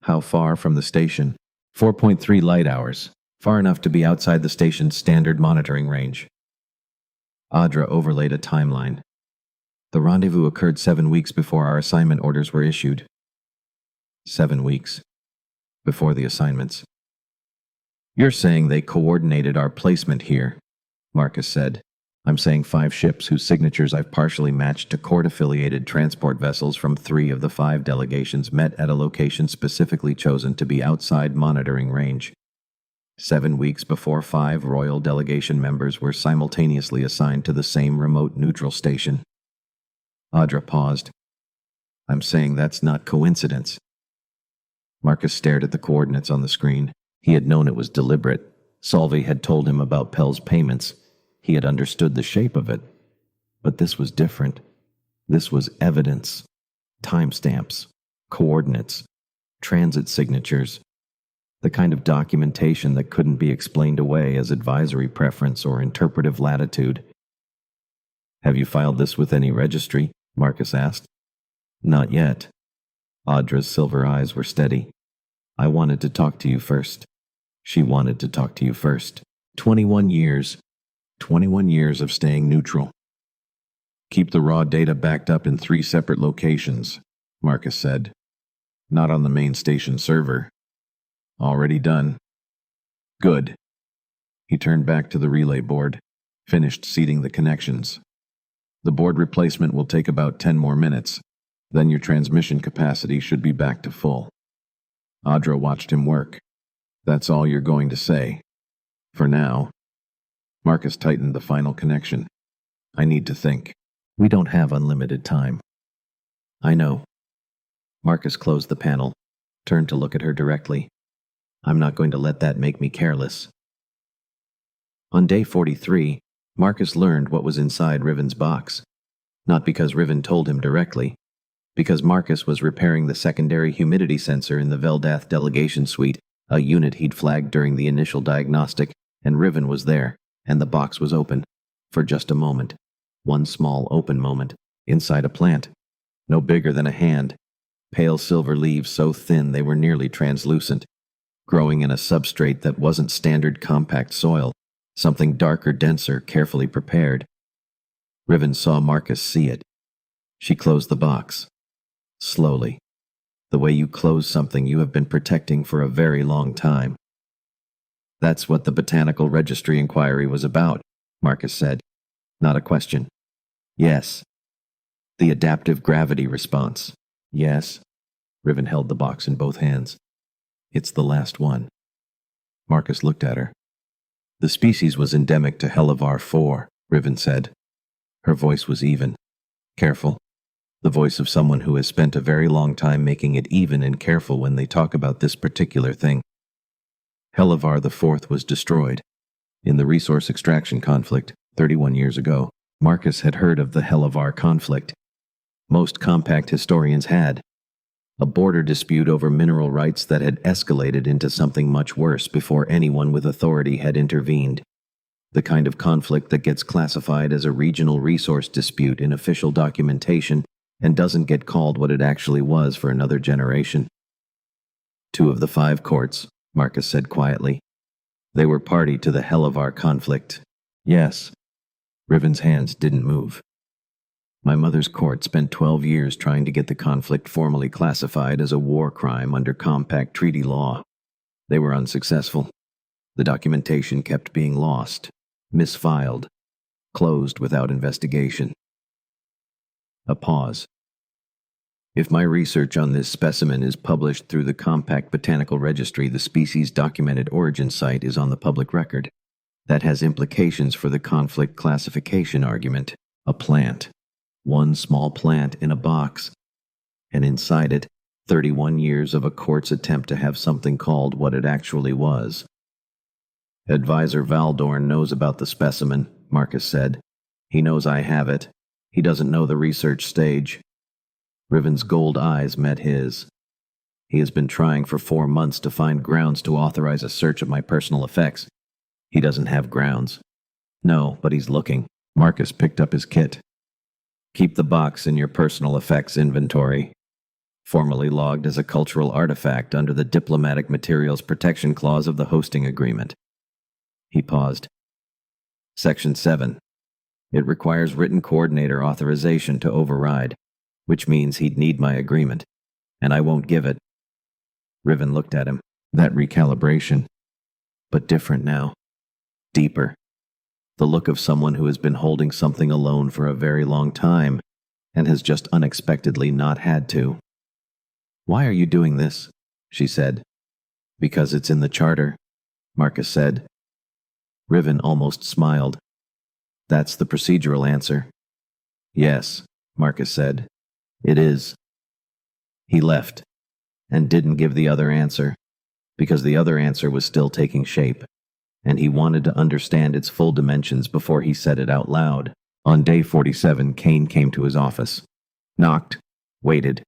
How far from the station? 4.3 light hours. Far enough to be outside the station's standard monitoring range. Audra overlaid a timeline. The rendezvous occurred 7 weeks before our assignment orders were issued. 7 weeks. Before the assignments. You're saying they coordinated our placement here, Marcus said. I'm saying 5 ships whose signatures I've partially matched to court-affiliated transport vessels from 3 of the 5 delegations met at a location specifically chosen to be outside monitoring range. 7 weeks before 5 royal delegation members were simultaneously assigned to the same remote neutral station. Audra paused. I'm saying that's not coincidence. Marcus stared at the coordinates on the screen. He had known it was deliberate. Solvay had told him about Pell's payments. He had understood the shape of it. But this was different. This was evidence. Timestamps. Coordinates. Transit signatures. The kind of documentation that couldn't be explained away as advisory preference or interpretive latitude. Have you filed this with any registry? Marcus asked. Not yet. Audra's silver eyes were steady. I wanted to talk to you first. She wanted to talk to you first. 21 years. 21 years of staying neutral. Keep the raw data backed up in 3 separate locations, Marcus said. Not on the main station server. Already done. Good. He turned back to the relay board, finished seating the connections. The board replacement will take about 10 more minutes. Then your transmission capacity should be back to full. Audra watched him work. That's all you're going to say. For now. Marcus tightened the final connection. I need to think. We don't have unlimited time. I know. Marcus closed the panel, turned to look at her directly. I'm not going to let that make me careless. On day 43, Marcus learned what was inside Riven's box. Not because Riven told him directly, because Marcus was repairing the secondary humidity sensor in the Veldath delegation suite, a unit he'd flagged during the initial diagnostic, and Riven was there, and the box was open. For just a moment. One small open moment, inside a plant. No bigger than a hand. Pale silver leaves so thin they were nearly translucent. Growing in a substrate that wasn't standard compact soil. Something darker, denser, carefully prepared. Riven saw Marcus see it. She closed the box. Slowly. The way you close something you have been protecting for a very long time. That's what the Botanical Registry inquiry was about, Marcus said. Not a question. Yes. The adaptive gravity response. Yes. Riven held the box in both hands. It's the last one. Marcus looked at her. The species was endemic to Helivar 4, Riven said. Her voice was even. Careful. The voice of someone who has spent a very long time making it even and careful when they talk about this particular thing. Helivar the 4th was destroyed. In the resource extraction conflict, 31 years ago, Marcus had heard of the Helivar conflict. Most compact historians had. A border dispute over mineral rights that had escalated into something much worse before anyone with authority had intervened. The kind of conflict that gets classified as a regional resource dispute in official documentation and doesn't get called what it actually was for another generation. 2 of the 5 courts, Marcus said quietly. They were party to the hell of our conflict. Yes. Riven's hands didn't move. My mother's court spent 12 years trying to get the conflict formally classified as a war crime under compact treaty law. They were unsuccessful. The documentation kept being lost, misfiled, closed without investigation. A pause. If my research on this specimen is published through the Compact Botanical Registry, the species' documented origin site is on the public record. That has implications for the conflict classification argument. A plant. One small plant in a box. And inside it, 31 years of a court's attempt to have something called what it actually was. Advisor Valdorn knows about the specimen, Marcus said. He knows I have it. He doesn't know the research stage. Riven's gold eyes met his. He has been trying for 4 months to find grounds to authorize a search of my personal effects. He doesn't have grounds. No, but he's looking. Marcus picked up his kit. Keep the box in your personal effects inventory. Formally logged as a cultural artifact under the Diplomatic Materials Protection Clause of the hosting agreement. He paused. Section 7. It requires written coordinator authorization to override, which means he'd need my agreement, and I won't give it. Riven looked at him. That recalibration. But different now. Deeper. The look of someone who has been holding something alone for a very long time and has just unexpectedly not had to. Why are you doing this? She said. Because it's in the charter, Marcus said. Riven almost smiled. That's the procedural answer. Yes, Marcus said. It is. He left, and didn't give the other answer, because the other answer was still taking shape, and he wanted to understand its full dimensions before he said it out loud. On day 47, Kane came to his office. Knocked, waited,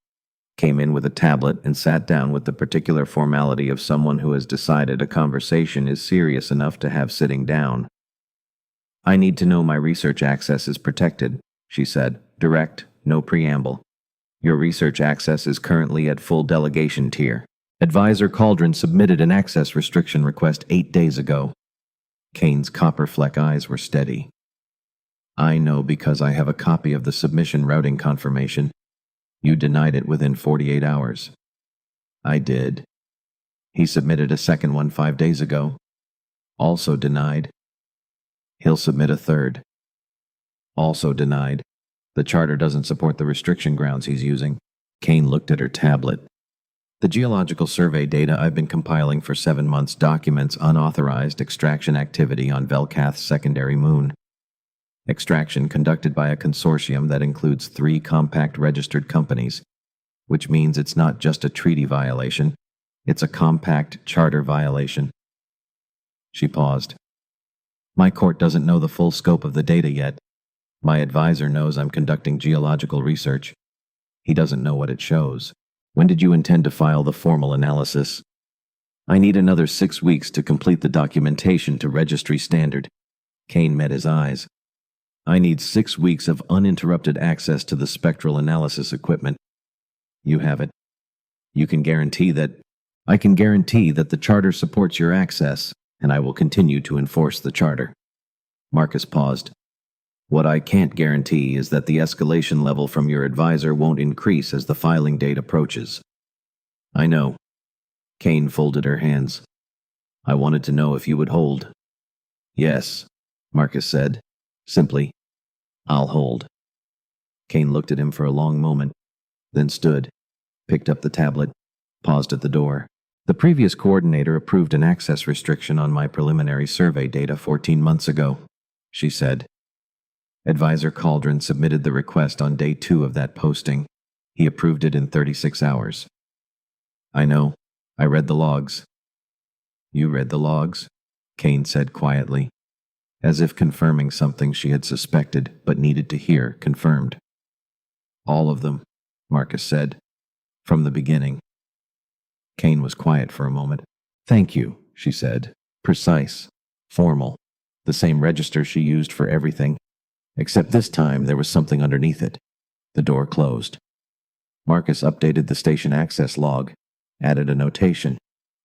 came in with a tablet and sat down with the particular formality of someone who has decided a conversation is serious enough to have sitting down. I need to know my research access is protected, she said. Direct, no preamble. Your research access is currently at full delegation tier. Advisor Cauldron submitted an access restriction request 8 days ago. Kane's copper fleck eyes were steady. I know because I have a copy of the submission routing confirmation. You denied it within 48 hours. I did. He submitted a second one 5 days ago. Also denied. He'll submit a third. Also denied. The charter doesn't support the restriction grounds he's using. Kane looked at her tablet. The geological survey data I've been compiling for 7 months documents unauthorized extraction activity on Velkath's secondary moon. Extraction conducted by a consortium that includes 3 compact registered companies, which means it's not just a treaty violation, it's a compact charter violation. She paused. My court doesn't know the full scope of the data yet. My advisor knows I'm conducting geological research. He doesn't know what it shows. When did you intend to file the formal analysis? I need another 6 weeks to complete the documentation to registry standard. Kane met his eyes. I need 6 weeks of uninterrupted access to the spectral analysis equipment. You have it. You can guarantee that... I can guarantee that the charter supports your access, and I will continue to enforce the charter. Marcus paused. What I can't guarantee is that the escalation level from your advisor won't increase as the filing date approaches. I know. Kane folded her hands. I wanted to know if you would hold. Yes, Marcus said. Simply, I'll hold. Kane looked at him for a long moment, then stood, picked up the tablet, paused at the door. The previous coordinator approved an access restriction on my preliminary survey data 14 months ago, she said. Advisor Cauldron submitted the request on day 2 of that posting. He approved it in 36 hours. I know. I read the logs. You read the logs? Kane said quietly, as if confirming something she had suspected but needed to hear confirmed. All of them, Marcus said, from the beginning. Kane was quiet for a moment. Thank you, she said. Precise. Formal. The same register she used for everything, except this time there was something underneath it. The door closed. Marcus updated the station access log, added a notation,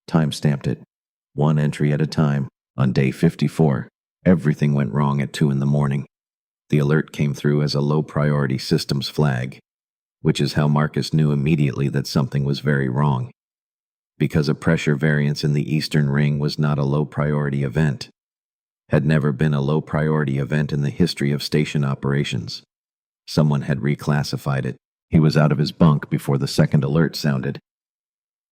time-stamped it. One entry at a time. On day 54, everything went wrong at 2 in the morning. The alert came through as a low-priority systems flag, which is how Marcus knew immediately that something was very wrong. Because a pressure variance in the Eastern Ring was not a low-priority event. Had never been a low-priority event in the history of station operations. Someone had reclassified it. He was out of his bunk before the second alert sounded,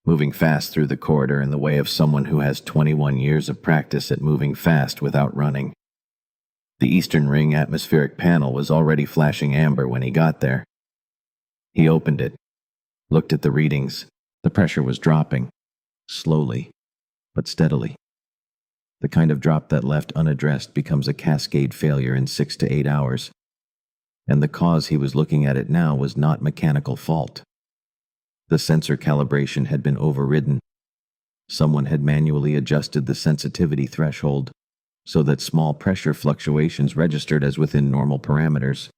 moving fast through the corridor in the way of someone who has 21 years of practice at moving fast without running. The Eastern Ring atmospheric panel was already flashing amber when he got there. He opened it, looked at the readings. The pressure was dropping, slowly, but steadily. The kind of drop that left unaddressed becomes a cascade failure in 6 to 8 hours. And the cause he was looking at it now was not mechanical fault. The sensor calibration had been overridden. Someone had manually adjusted the sensitivity threshold so that small pressure fluctuations registered as within normal parameters,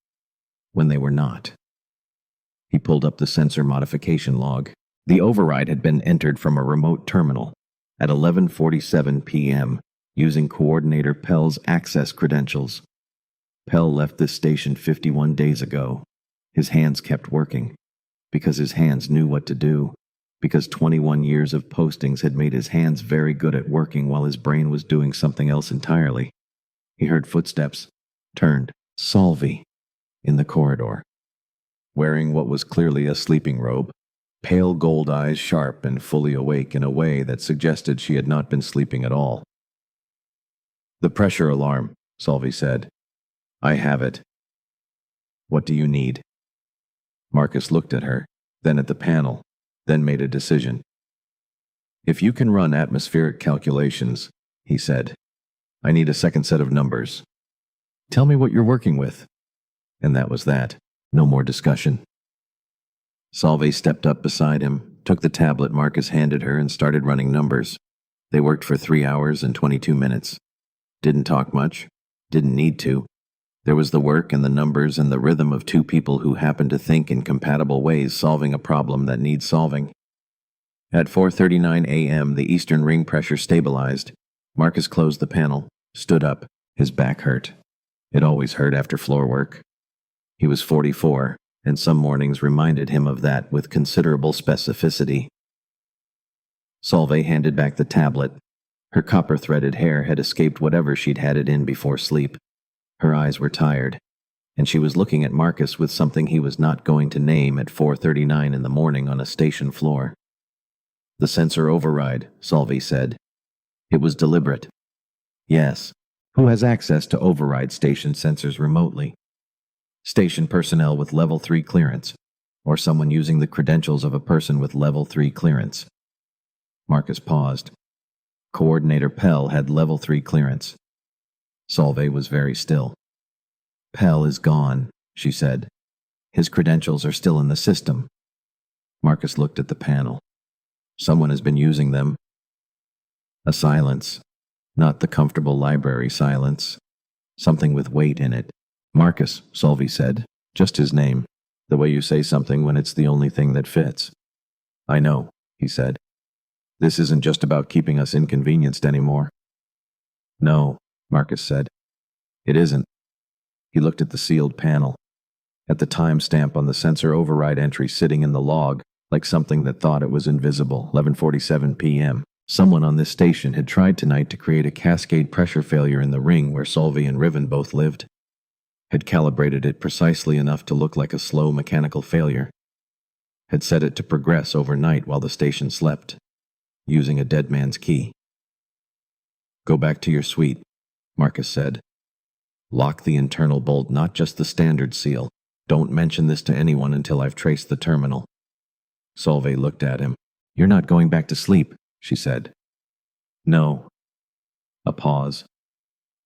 when they were not. He pulled up the sensor modification log. The override had been entered from a remote terminal at 11:47 p.m. using Coordinator Pell's access credentials. Pell left this station 51 days ago. His hands kept working, because his hands knew what to do, because 21 years of postings had made his hands very good at working while his brain was doing something else entirely. He heard footsteps, turned, Solvi, in the corridor. Wearing what was clearly a sleeping robe, pale gold eyes sharp and fully awake in a way that suggested she had not been sleeping at all. "The pressure alarm," Solvi said. "I have it." "What do you need?" Marcus looked at her, then at the panel, then made a decision. "If you can run atmospheric calculations," he said, "I need a second set of numbers. Tell me what you're working with." And that was that. No more discussion. Solveig stepped up beside him, took the tablet Marcus handed her, and started running numbers. They worked for 3 hours and 22 minutes. Didn't talk much. Didn't need to. There was the work and the numbers and the rhythm of two people who happen to think in compatible ways, solving a problem that needs solving. At 4:39 a.m., the Eastern Ring pressure stabilized. Marcus closed the panel, stood up. His back hurt. It always hurt after floor work. He was 44, and some mornings reminded him of that with considerable specificity. Solveig handed back the tablet. Her copper-threaded hair had escaped whatever she'd had it in before sleep. Her eyes were tired, and she was looking at Marcus with something he was not going to name at 4:39 in the morning on a station floor. "The sensor override," Solveig said. "It was deliberate." "Yes. Who has access to override station sensors remotely?" "Station personnel with Level 3 clearance, or someone using the credentials of a person with Level 3 clearance." Marcus paused. Coordinator Pell had Level 3 clearance. Solveig was very still. "Pell is gone," she said. "His credentials are still in the system." Marcus looked at the panel. "Someone has been using them." A silence. Not the comfortable library silence. Something with weight in it. "Marcus," Solveig said. "Just his name. The way you say something when it's the only thing that fits." "I know," he said. "This isn't just about keeping us inconvenienced anymore." "No," Marcus said. "It isn't." He looked at the sealed panel, at the timestamp on the sensor override entry sitting in the log, like something that thought it was invisible. 11:47 p.m. Someone on this station had tried tonight to create a cascade pressure failure in the ring where Solveig and Riven both lived. Had calibrated it precisely enough to look like a slow mechanical failure. Had set it to progress overnight while the station slept, using a dead man's key. "Go back to your suite," Marcus said. "Lock the internal bolt, not just the standard seal. Don't mention this to anyone until I've traced the terminal." Solveig looked at him. "You're not going back to sleep," she said. "No." A pause.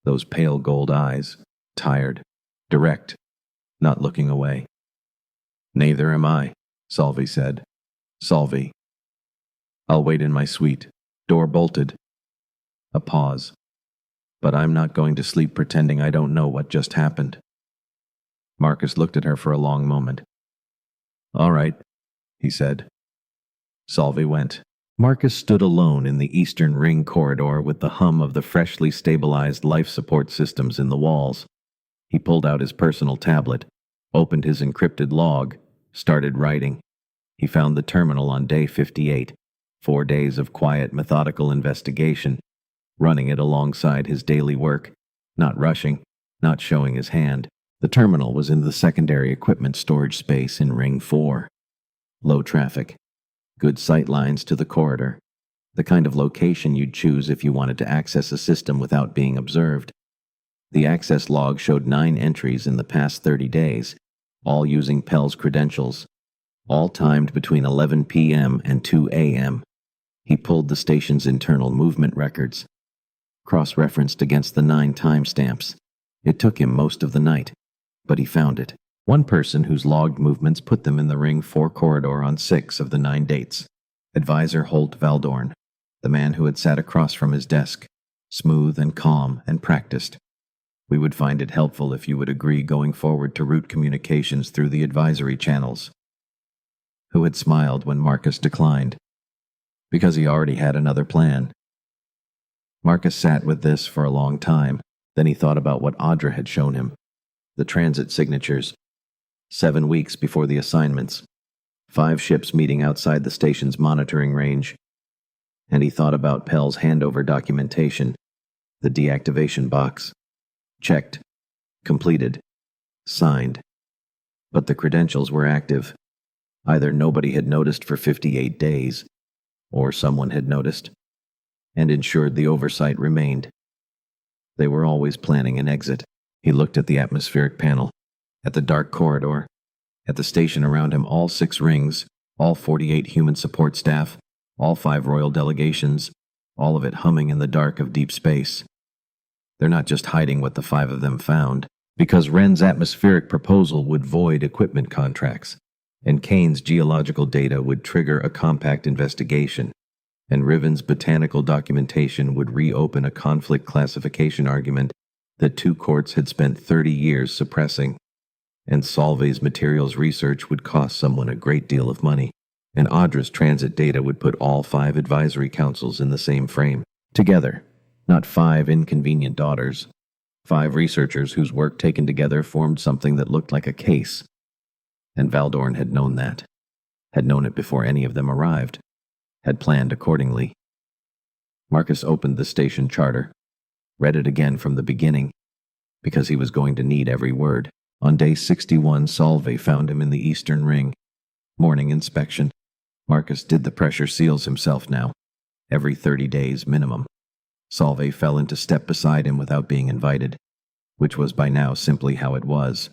Those pale gold eyes, tired, direct, not looking away. "Neither am I," Solveig said. "Solveig. I'll wait in my suite. Door bolted." A pause. But I'm not going to sleep pretending I don't know what just happened. Marcus looked at her for a long moment. All right, he said. Solvay went. Marcus stood alone in the Eastern Ring corridor with the hum of the freshly stabilized life support systems in the walls. He pulled out his personal tablet, opened his encrypted log, started writing. He found the terminal on day 58, 4 days of quiet, methodical investigation, running it alongside his daily work, not rushing, not showing his hand. The terminal was in the secondary equipment storage space in Ring 4. Low traffic. Good sight lines to the corridor. The kind of location you'd choose if you wanted to access a system without being observed. The access log showed 9 entries in the past 30 days, all using Pell's credentials, all timed between 11 p.m. and 2 a.m. He pulled the station's internal movement records, cross-referenced against the 9 timestamps. It took him most of the night, but he found it. One person whose logged movements put them in the Ring 4 corridor on 6 of the 9 dates. Advisor Holt Valdorn, the man who had sat across from his desk, smooth and calm and practiced. We would find it helpful if you would agree going forward to route communications through the advisory channels. Who had smiled when Marcus declined, because he already had another plan. Marcus sat with this for a long time. Then he thought about what Audra had shown him. The transit signatures. 7 weeks before the assignments. 5 ships meeting outside the station's monitoring range. And he thought about Pell's handover documentation. The deactivation box. Checked. Completed. Signed. But the credentials were active. Either nobody had noticed for 58 days, or someone had noticed, and ensured the oversight remained. They were always planning an exit. He looked at the atmospheric panel, at the dark corridor, at the station around him, all 6 rings, all 48 human support staff, all 5 royal delegations, all of it humming in the dark of deep space. They're not just hiding what the 5 of them found, because Wren's atmospheric proposal would void equipment contracts, and Kane's geological data would trigger a compact investigation, and Riven's botanical documentation would reopen a conflict classification argument that 2 courts had spent 30 years suppressing, and Solvay's materials research would cost someone a great deal of money, and Audra's transit data would put all 5 advisory councils in the same frame, together, not 5 inconvenient daughters, 5 researchers whose work taken together formed something that looked like a case. And Valdorn had known that, had known it before any of them arrived, had planned accordingly. Marcus opened the station charter, read it again from the beginning, because he was going to need every word. On day 61, Solvay found him in the Eastern Ring. Morning inspection. Marcus did the pressure seals himself now, every 30 days minimum. Solvay fell into step beside him without being invited, which was by now simply how it was.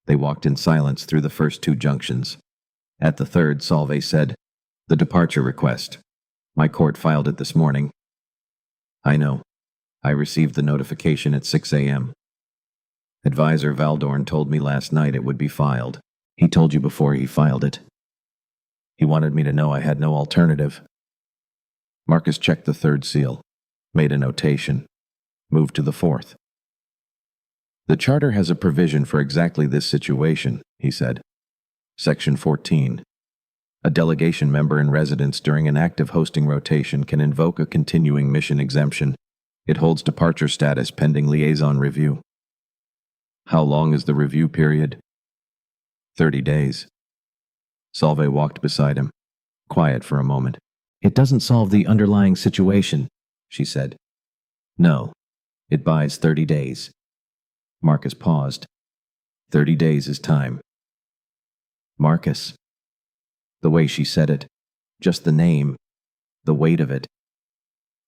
They walked in silence through the first 2 junctions. At the third, Solvay said, "The departure request. My court filed it this morning." "I know. I received the notification at 6 a.m. Advisor Valdorn told me last night it would be filed. He told you before he filed it. He wanted me to know I had no alternative." Marcus checked the 3rd seal, made a notation, moved to the 4th. "The charter has a provision for exactly this situation," he said. Section 14. A delegation member in residence during an active hosting rotation can invoke a continuing mission exemption. It holds departure status pending liaison review. How long is the review period? 30 days. Solvay walked beside him, quiet for a moment. "It doesn't solve the underlying situation," she said. "No, it buys 30 days. Marcus paused. 30 days is time. Marcus. The way she said it, just the name, the weight of it.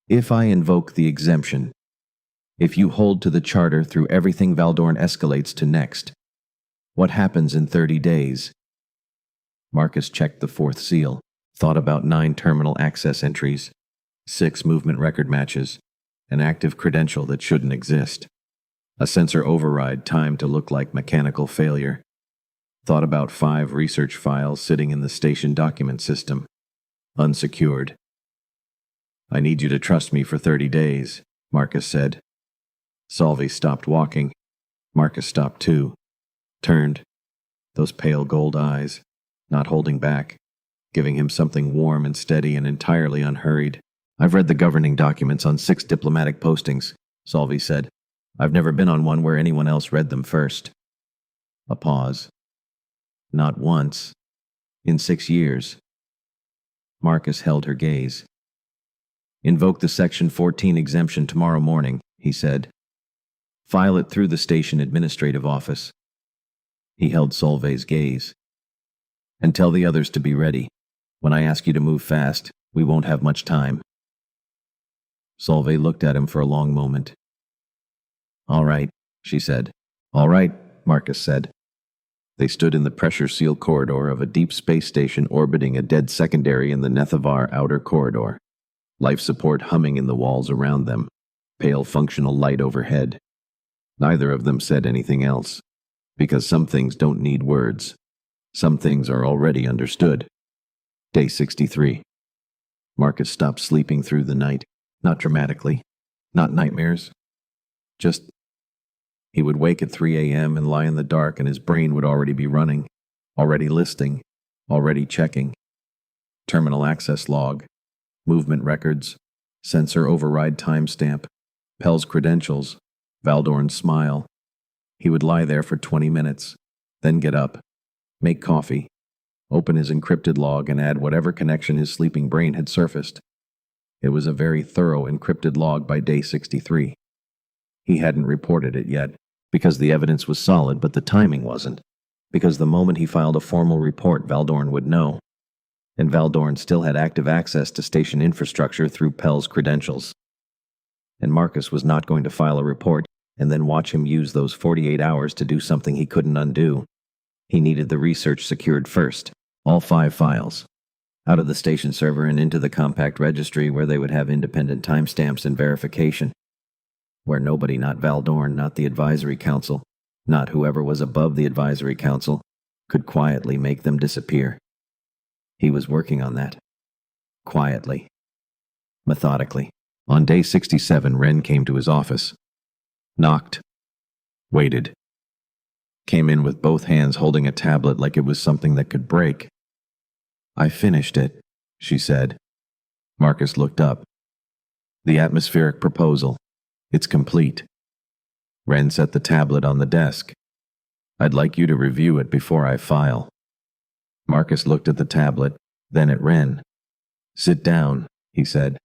If I invoke the exemption, if you hold to the charter through everything Valdorn escalates to next, what happens in 30 days? Marcus checked the 4th seal, thought about 9 terminal access entries, 6 movement record matches, an active credential that shouldn't exist, a sensor override timed to look like mechanical failure. Thought about 5 research files sitting in the station document system, unsecured. "I need you to trust me for 30 days, Marcus said. Solvay stopped walking. Marcus stopped too. Turned. Those pale gold eyes, not holding back, giving him something warm and steady and entirely unhurried. I've read the governing documents on 6 diplomatic postings, Solvay said. I've never been on one where anyone else read them first. A pause. Not once. In 6 years. Marcus held her gaze. Invoke the Section 14 exemption tomorrow morning, he said. File it through the station administrative office. He held Solvay's gaze. And tell the others to be ready. When I ask you to move fast, we won't have much time. Solvay looked at him for a long moment. All right, she said. All right, Marcus said. They stood in the pressure-sealed corridor of a deep space station orbiting a dead secondary in the Nethavar outer corridor. Life support humming in the walls around them. Pale functional light overhead. Neither of them said anything else. Because some things don't need words. Some things are already understood. Day 63. Marcus stopped sleeping through the night. Not dramatically. Not nightmares. Just... He would wake at 3 a.m. and lie in the dark, and his brain would already be running. Already listing. Already checking. Terminal access log. Movement records. Sensor override timestamp. Pell's credentials. Valdorn's smile. He would lie there for 20 minutes. Then get up. Make coffee. Open his encrypted log and add whatever connection his sleeping brain had surfaced. It was a very thorough encrypted log by day 63. He hadn't reported it yet, because the evidence was solid but the timing wasn't, because the moment he filed a formal report Valdorn would know. And Valdorn still had active access to station infrastructure through Pell's credentials. And Marcus was not going to file a report and then watch him use those 48 hours to do something he couldn't undo. He needed the research secured first, all 5 files. Out of the station server and into the compact registry where they would have independent timestamps and verification. Where nobody, not Valdorn, not the advisory council, not whoever was above the advisory council, could quietly make them disappear. He was working on that. Quietly. Methodically. On day 67, Wren came to his office. Knocked. Waited. Came in with both hands holding a tablet like it was something that could break. I finished it, she said. Marcus looked up. The atmospheric proposal. It's complete. Wren set the tablet on the desk. I'd like you to review it before I file. Marcus looked at the tablet, then at Wren. Sit down, he said.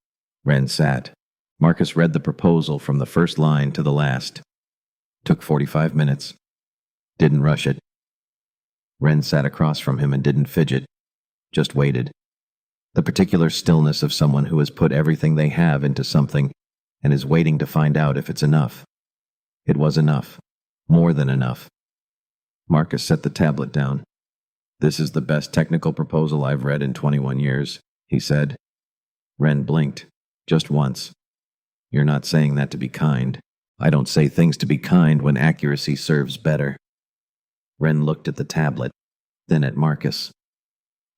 Wren sat. Marcus read the proposal from the first line to the last. Took 45 minutes. Didn't rush it. Wren sat across from him and didn't fidget. Just waited. The particular stillness of someone who has put everything they have into something and is waiting to find out if it's enough. It was enough. More than enough. Marcus set the tablet down. This is the best technical proposal I've read in 21 years, he said. Wren blinked. Just once. You're not saying that to be kind. I don't say things to be kind when accuracy serves better. Wren looked at the tablet, then at Marcus.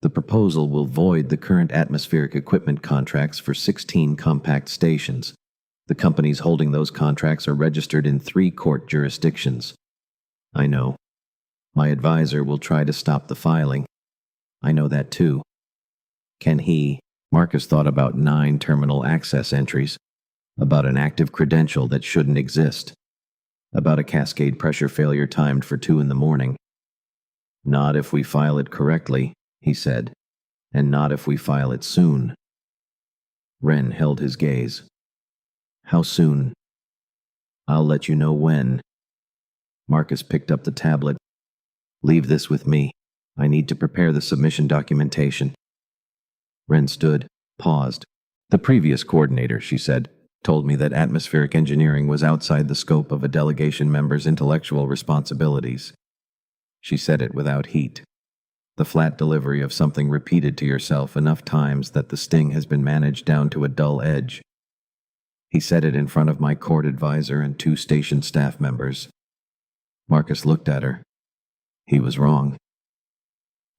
The proposal will void the current atmospheric equipment contracts for 16 compact stations. The companies holding those contracts are registered in 3 court jurisdictions. I know. My advisor will try to stop the filing. I know that too. Can he? Marcus thought about 9 terminal access entries, about an active credential that shouldn't exist, about a cascade pressure failure timed for 2 in the morning. Not if we file it correctly, he said, and not if we file it soon. Wren held his gaze. How soon? I'll let you know when. Marcus picked up the tablet. Leave this with me. I need to prepare the submission documentation. Wren stood, paused. The previous coordinator, she said, told me that atmospheric engineering was outside the scope of a delegation member's intellectual responsibilities. She said it without heat. The flat delivery of something repeated to yourself enough times that the sting has been managed down to a dull edge. He said it in front of my court advisor and 2 station staff members. Marcus looked at her. He was wrong.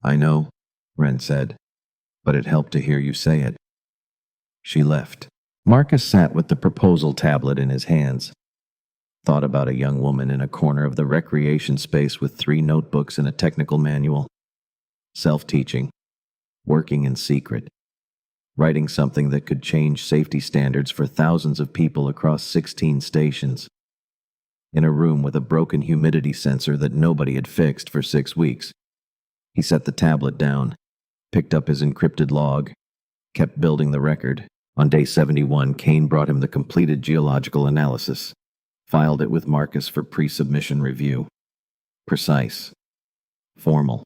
I know, Wren said, but it helped to hear you say it. She left. Marcus sat with the proposal tablet in his hands. Thought about a young woman in a corner of the recreation space with 3 notebooks and a technical manual. Self-teaching. Working in secret. Writing something that could change safety standards for thousands of people across 16 stations. In a room with a broken humidity sensor that nobody had fixed for 6 weeks. He set the tablet down, picked up his encrypted log, kept building the record. On day 71, Kane brought him the completed geological analysis, filed it with Marcus for pre-submission review. Precise. Formal.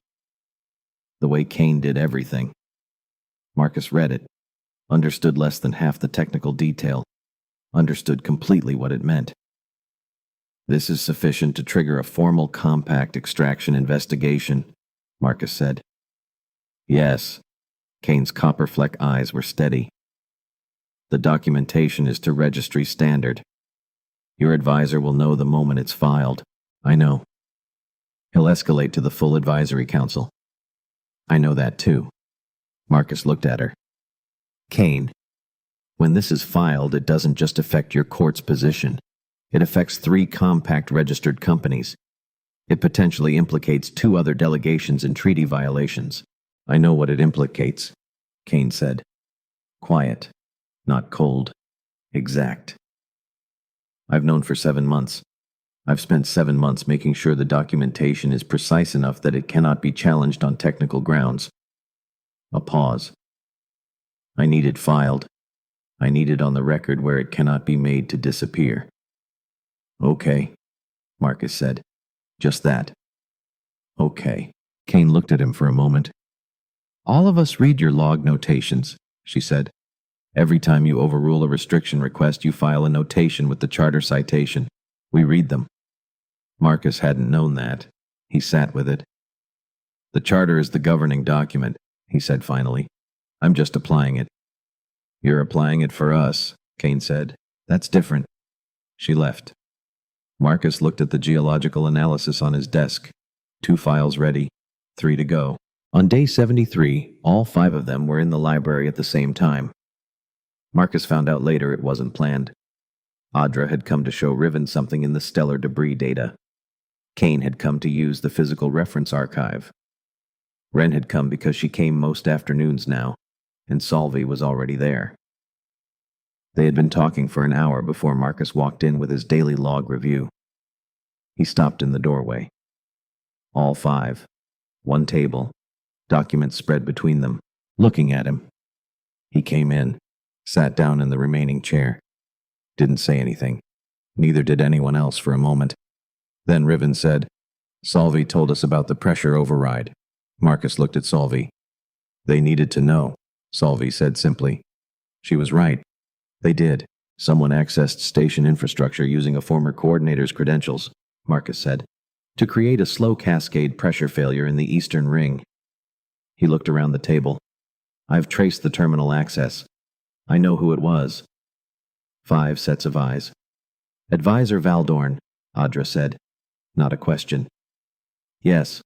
The way Kane did everything. Marcus read it, understood less than half the technical detail, understood completely what it meant. This is sufficient to trigger a formal compact extraction investigation, Marcus said. Yes. Kane's copper-fleck eyes were steady. The documentation is to registry standard. Your advisor will know the moment it's filed. I know. He'll escalate to the full advisory council. I know that too. Marcus looked at her. Kane, when this is filed, it doesn't just affect your court's position. It affects 3 compact registered companies. It potentially implicates 2 other delegations in treaty violations. I know what it implicates, Kane said. Quiet, not cold. Exact. I've known for 7 months. I've spent 7 months making sure the documentation is precise enough that it cannot be challenged on technical grounds. A pause. I need it filed. I need it on the record where it cannot be made to disappear. Okay, Marcus said. Just that. Okay. Kane looked at him for a moment. All of us read your log notations, she said. Every time you overrule a restriction request, you file a notation with the charter citation. We read them. Marcus hadn't known that. He sat with it. The charter is the governing document, he said finally. I'm just applying it. You're applying it for us, Kane said. That's different. She left. Marcus looked at the geological analysis on his desk. 2 files ready, 3 to go. On day 73, all 5 of them were in the library at the same time. Marcus found out later it wasn't planned. Audra had come to show Riven something in the stellar debris data. Kane had come to use the physical reference archive. Wren had come because she came most afternoons now, and Solvay was already there. They had been talking for an hour before Marcus walked in with his daily log review. He stopped in the doorway. All 5. 1 table. Documents spread between them, looking at him. He came in, sat down in the remaining chair. Didn't say anything. Neither did anyone else for a moment. Then Riven said, Solvay told us about the pressure override. Marcus looked at Solvay. They needed to know, Solvay said simply. She was right. They did. Someone accessed station infrastructure using a former coordinator's credentials, Marcus said, to create a slow cascade pressure failure in the eastern ring. He looked around the table. I've traced the terminal access. I know who it was. 5 sets of eyes. Advisor Valdorn, Audra said. Not a question. Yes.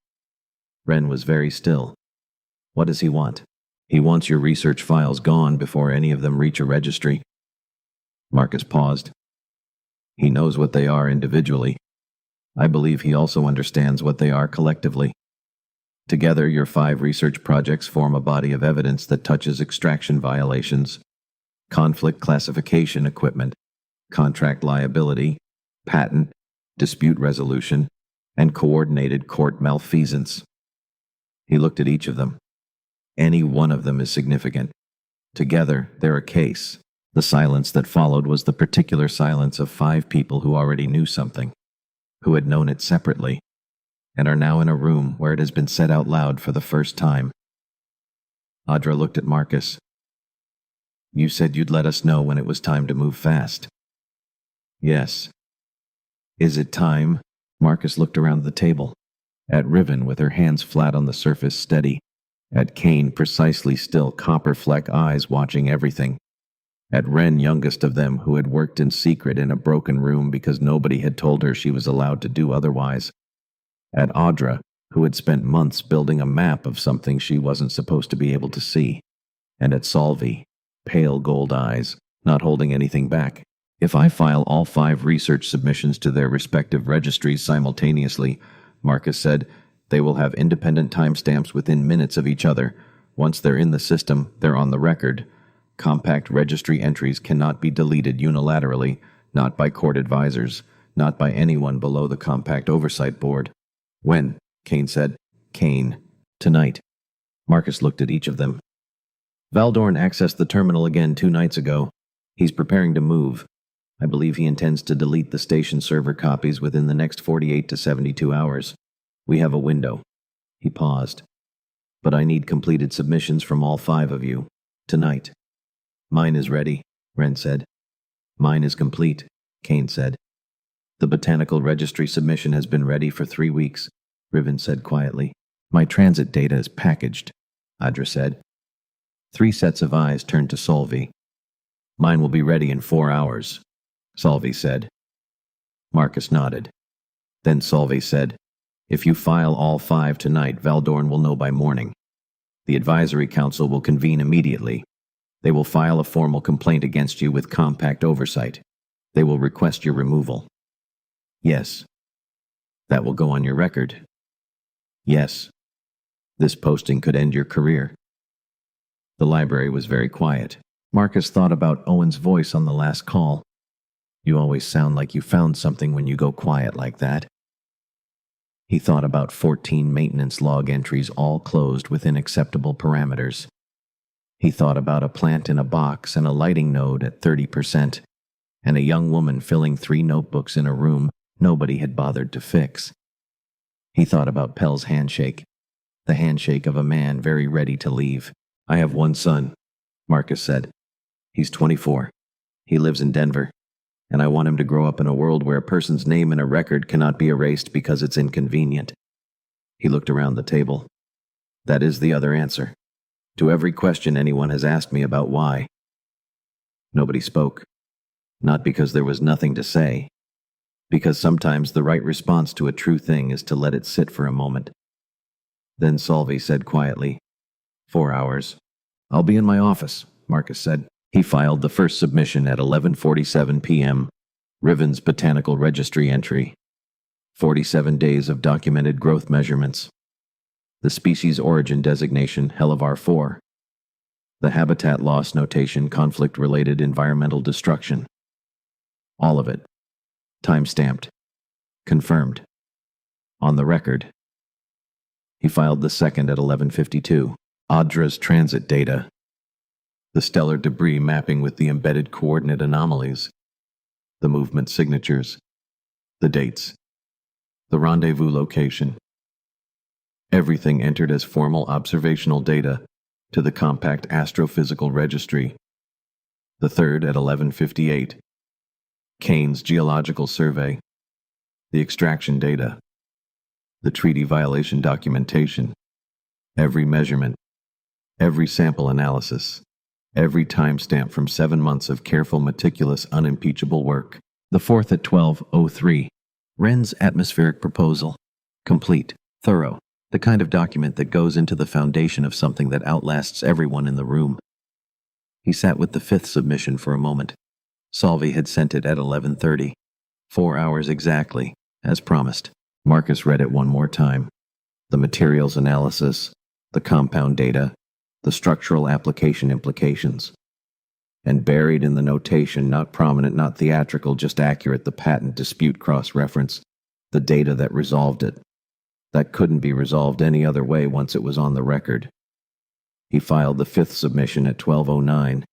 Wren was very still. What does he want? He wants your research files gone before any of them reach a registry. Marcus paused. He knows what they are individually. I believe he also understands what they are collectively. Together, your 5 research projects form a body of evidence that touches extraction violations, conflict classification equipment, contract liability, patent, dispute resolution, and coordinated court malfeasance. He looked at each of them. Any one of them is significant. Together, they're a case. The silence that followed was the particular silence of 5 people who already knew something, who had known it separately, and are now in a room where it has been said out loud for the first time. Audra looked at Marcus. You said you'd let us know when it was time to move fast. Yes. Is it time? Marcus looked around the table. At Riven with her hands flat on the surface steady. At Kane precisely still copper-fleck eyes watching everything. At Wren, youngest of them, who had worked in secret in a broken room because nobody had told her she was allowed to do otherwise. At Audra, who had spent months building a map of something she wasn't supposed to be able to see. And at Solvay, pale gold eyes, not holding anything back, If I file all 5 research submissions to their respective registries simultaneously, Marcus said, they will have independent timestamps within minutes of each other. Once they're in the system, they're on the record. Compact registry entries cannot be deleted unilaterally, not by court advisors, not by anyone below the Compact Oversight Board. When? Kane said. Kane. Tonight. Marcus looked at each of them. Valdorn accessed the terminal again 2 nights ago. He's preparing to move. I believe he intends to delete the station server copies within the next 48 to 72 hours. We have a window. He paused. But I need completed submissions from all 5 of you. Tonight. Mine is ready, Wren said. Mine is complete, Kane said. The botanical registry submission has been ready for 3 weeks, Riven said quietly. My transit data is packaged, Audra said. 3 sets of eyes turned to Solvi. Mine will be ready in 4 hours, Solvi said. Marcus nodded. Then Solvi said, if you file all 5 tonight, Valdorn will know by morning. The advisory council will convene immediately. They will file a formal complaint against you with compact oversight. They will request your removal. Yes. That will go on your record. Yes. This posting could end your career. The library was very quiet. Marcus thought about Owen's voice on the last call. You always sound like you found something when you go quiet like that. He thought about 14 maintenance log entries all closed within acceptable parameters. He thought about a plant in a box and a lighting node at 30%, and a young woman filling 3 notebooks in a room nobody had bothered to fix. He thought about Pell's handshake, the handshake of a man very ready to leave. I have 1 son, Marcus said. He's 24. He lives in Denver, and I want him to grow up in a world where a person's name in a record cannot be erased because it's inconvenient. He looked around the table. That is the other answer. To every question anyone has asked me about why. Nobody spoke. Not because there was nothing to say. Because sometimes the right response to a true thing is to let it sit for a moment. Then Solvi said quietly, 4 hours. I'll be in my office, Marcus said. He filed the first submission at 11:47 p.m. Riven's Botanical Registry entry. 47 days of documented growth measurements. The species origin designation, Hellevar 4. The habitat loss notation, conflict-related environmental destruction. All of it. Time-stamped. Confirmed. On the record. He filed the second at 11:52. Audra's transit data. The stellar debris mapping with the embedded coordinate anomalies. The movement signatures. The dates. The rendezvous location. Everything entered as formal observational data to the Compact Astrophysical Registry. The third at 11:58. Kane's geological survey. The extraction data. The treaty violation documentation. Every measurement. Every sample analysis. Every timestamp from 7 months of careful, meticulous, unimpeachable work. The fourth at 12:03. Wren's atmospheric proposal. Complete. Thorough. The kind of document that goes into the foundation of something that outlasts everyone in the room. He sat with the 5th submission for a moment. Solvi had sent it at 11:30. 4 hours exactly, as promised. Marcus read it one more time. The materials analysis, the compound data, the structural application implications. And buried in the notation, not prominent, not theatrical, just accurate, the patent dispute cross-reference, the data that resolved it. That couldn't be resolved any other way once it was on the record. He filed the 5th submission at 12:09,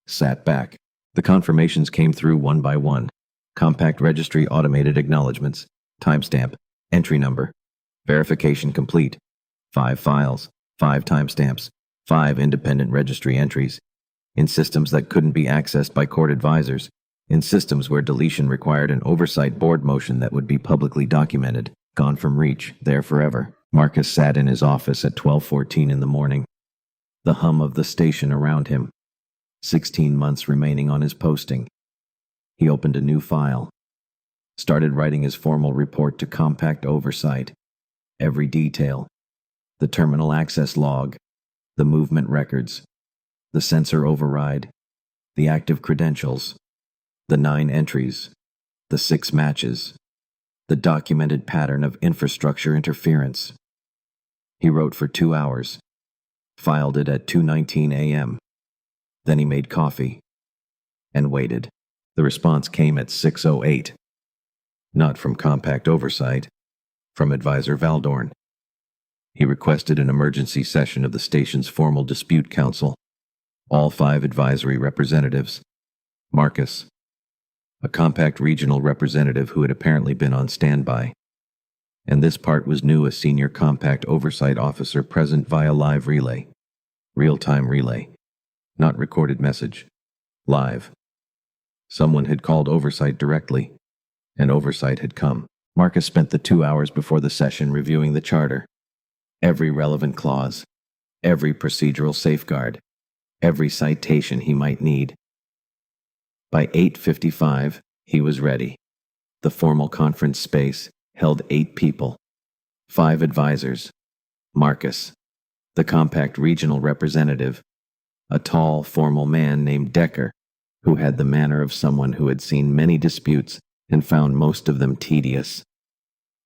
sat back. The confirmations came through one by one. Compact Registry automated acknowledgments, timestamp, entry number, verification complete, 5 files, 5 timestamps, 5 independent registry entries, in systems that couldn't be accessed by court advisors, in systems where deletion required an oversight board motion that would be publicly documented. Gone from reach, there forever. Marcus sat in his office at 12:14 in the morning. The hum of the station around him. 16 months remaining on his posting. He opened a new file. Started writing his formal report to Compact Oversight. Every detail. The terminal access log. The movement records. The sensor override. The active credentials. The 9 entries, the 6 matches, the documented pattern of infrastructure interference. He wrote for 2 hours, filed it at 2:19 a.m. Then he made coffee and waited. The response came at 6:08. Not from Compact Oversight, from Advisor Valdorn. He requested an emergency session of the station's formal dispute council. All 5 advisory representatives. Marcus, a Compact regional representative who had apparently been on standby. And this part was new, a senior Compact Oversight officer present via live relay. Real-time relay. Not recorded message. Live. Someone had called Oversight directly, and Oversight had come. Marcus spent the 2 hours before the session reviewing the charter. Every relevant clause, every procedural safeguard, every citation he might need. By 8:55, he was ready. The formal conference space held 8 people. 5 advisors. Marcus, the Compact regional representative, a tall, formal man named Decker, who had the manner of someone who had seen many disputes and found most of them tedious.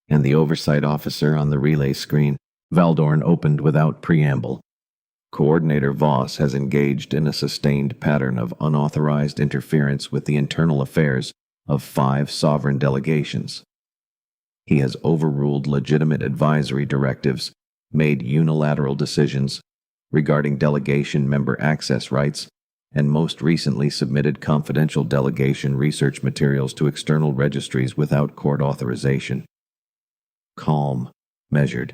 And the oversight officer on the relay screen. Valdorn opened without preamble. Coordinator Voss has engaged in a sustained pattern of unauthorized interference with the internal affairs of 5 sovereign delegations. He has overruled legitimate advisory directives, made unilateral decisions regarding delegation member access rights, and most recently submitted confidential delegation research materials to external registries without court authorization. Calm, measured,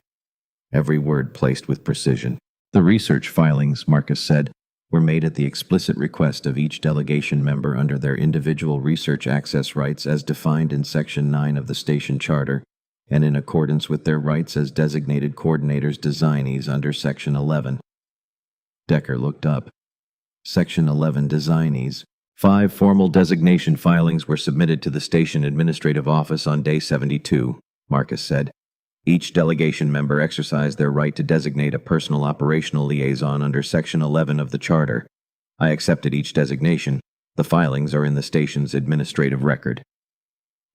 every word placed with precision. The research filings, Marcus said, were made at the explicit request of each delegation member under their individual research access rights as defined in Section 9 of the station charter, and in accordance with their rights as designated coordinators designees under Section 11. Decker looked up. Section 11 designees. 5 formal designation filings were submitted to the station administrative office on day 72, Marcus said. Each delegation member exercised their right to designate a personal operational liaison under Section 11 of the Charter. I accepted each designation. The filings are in the station's administrative record.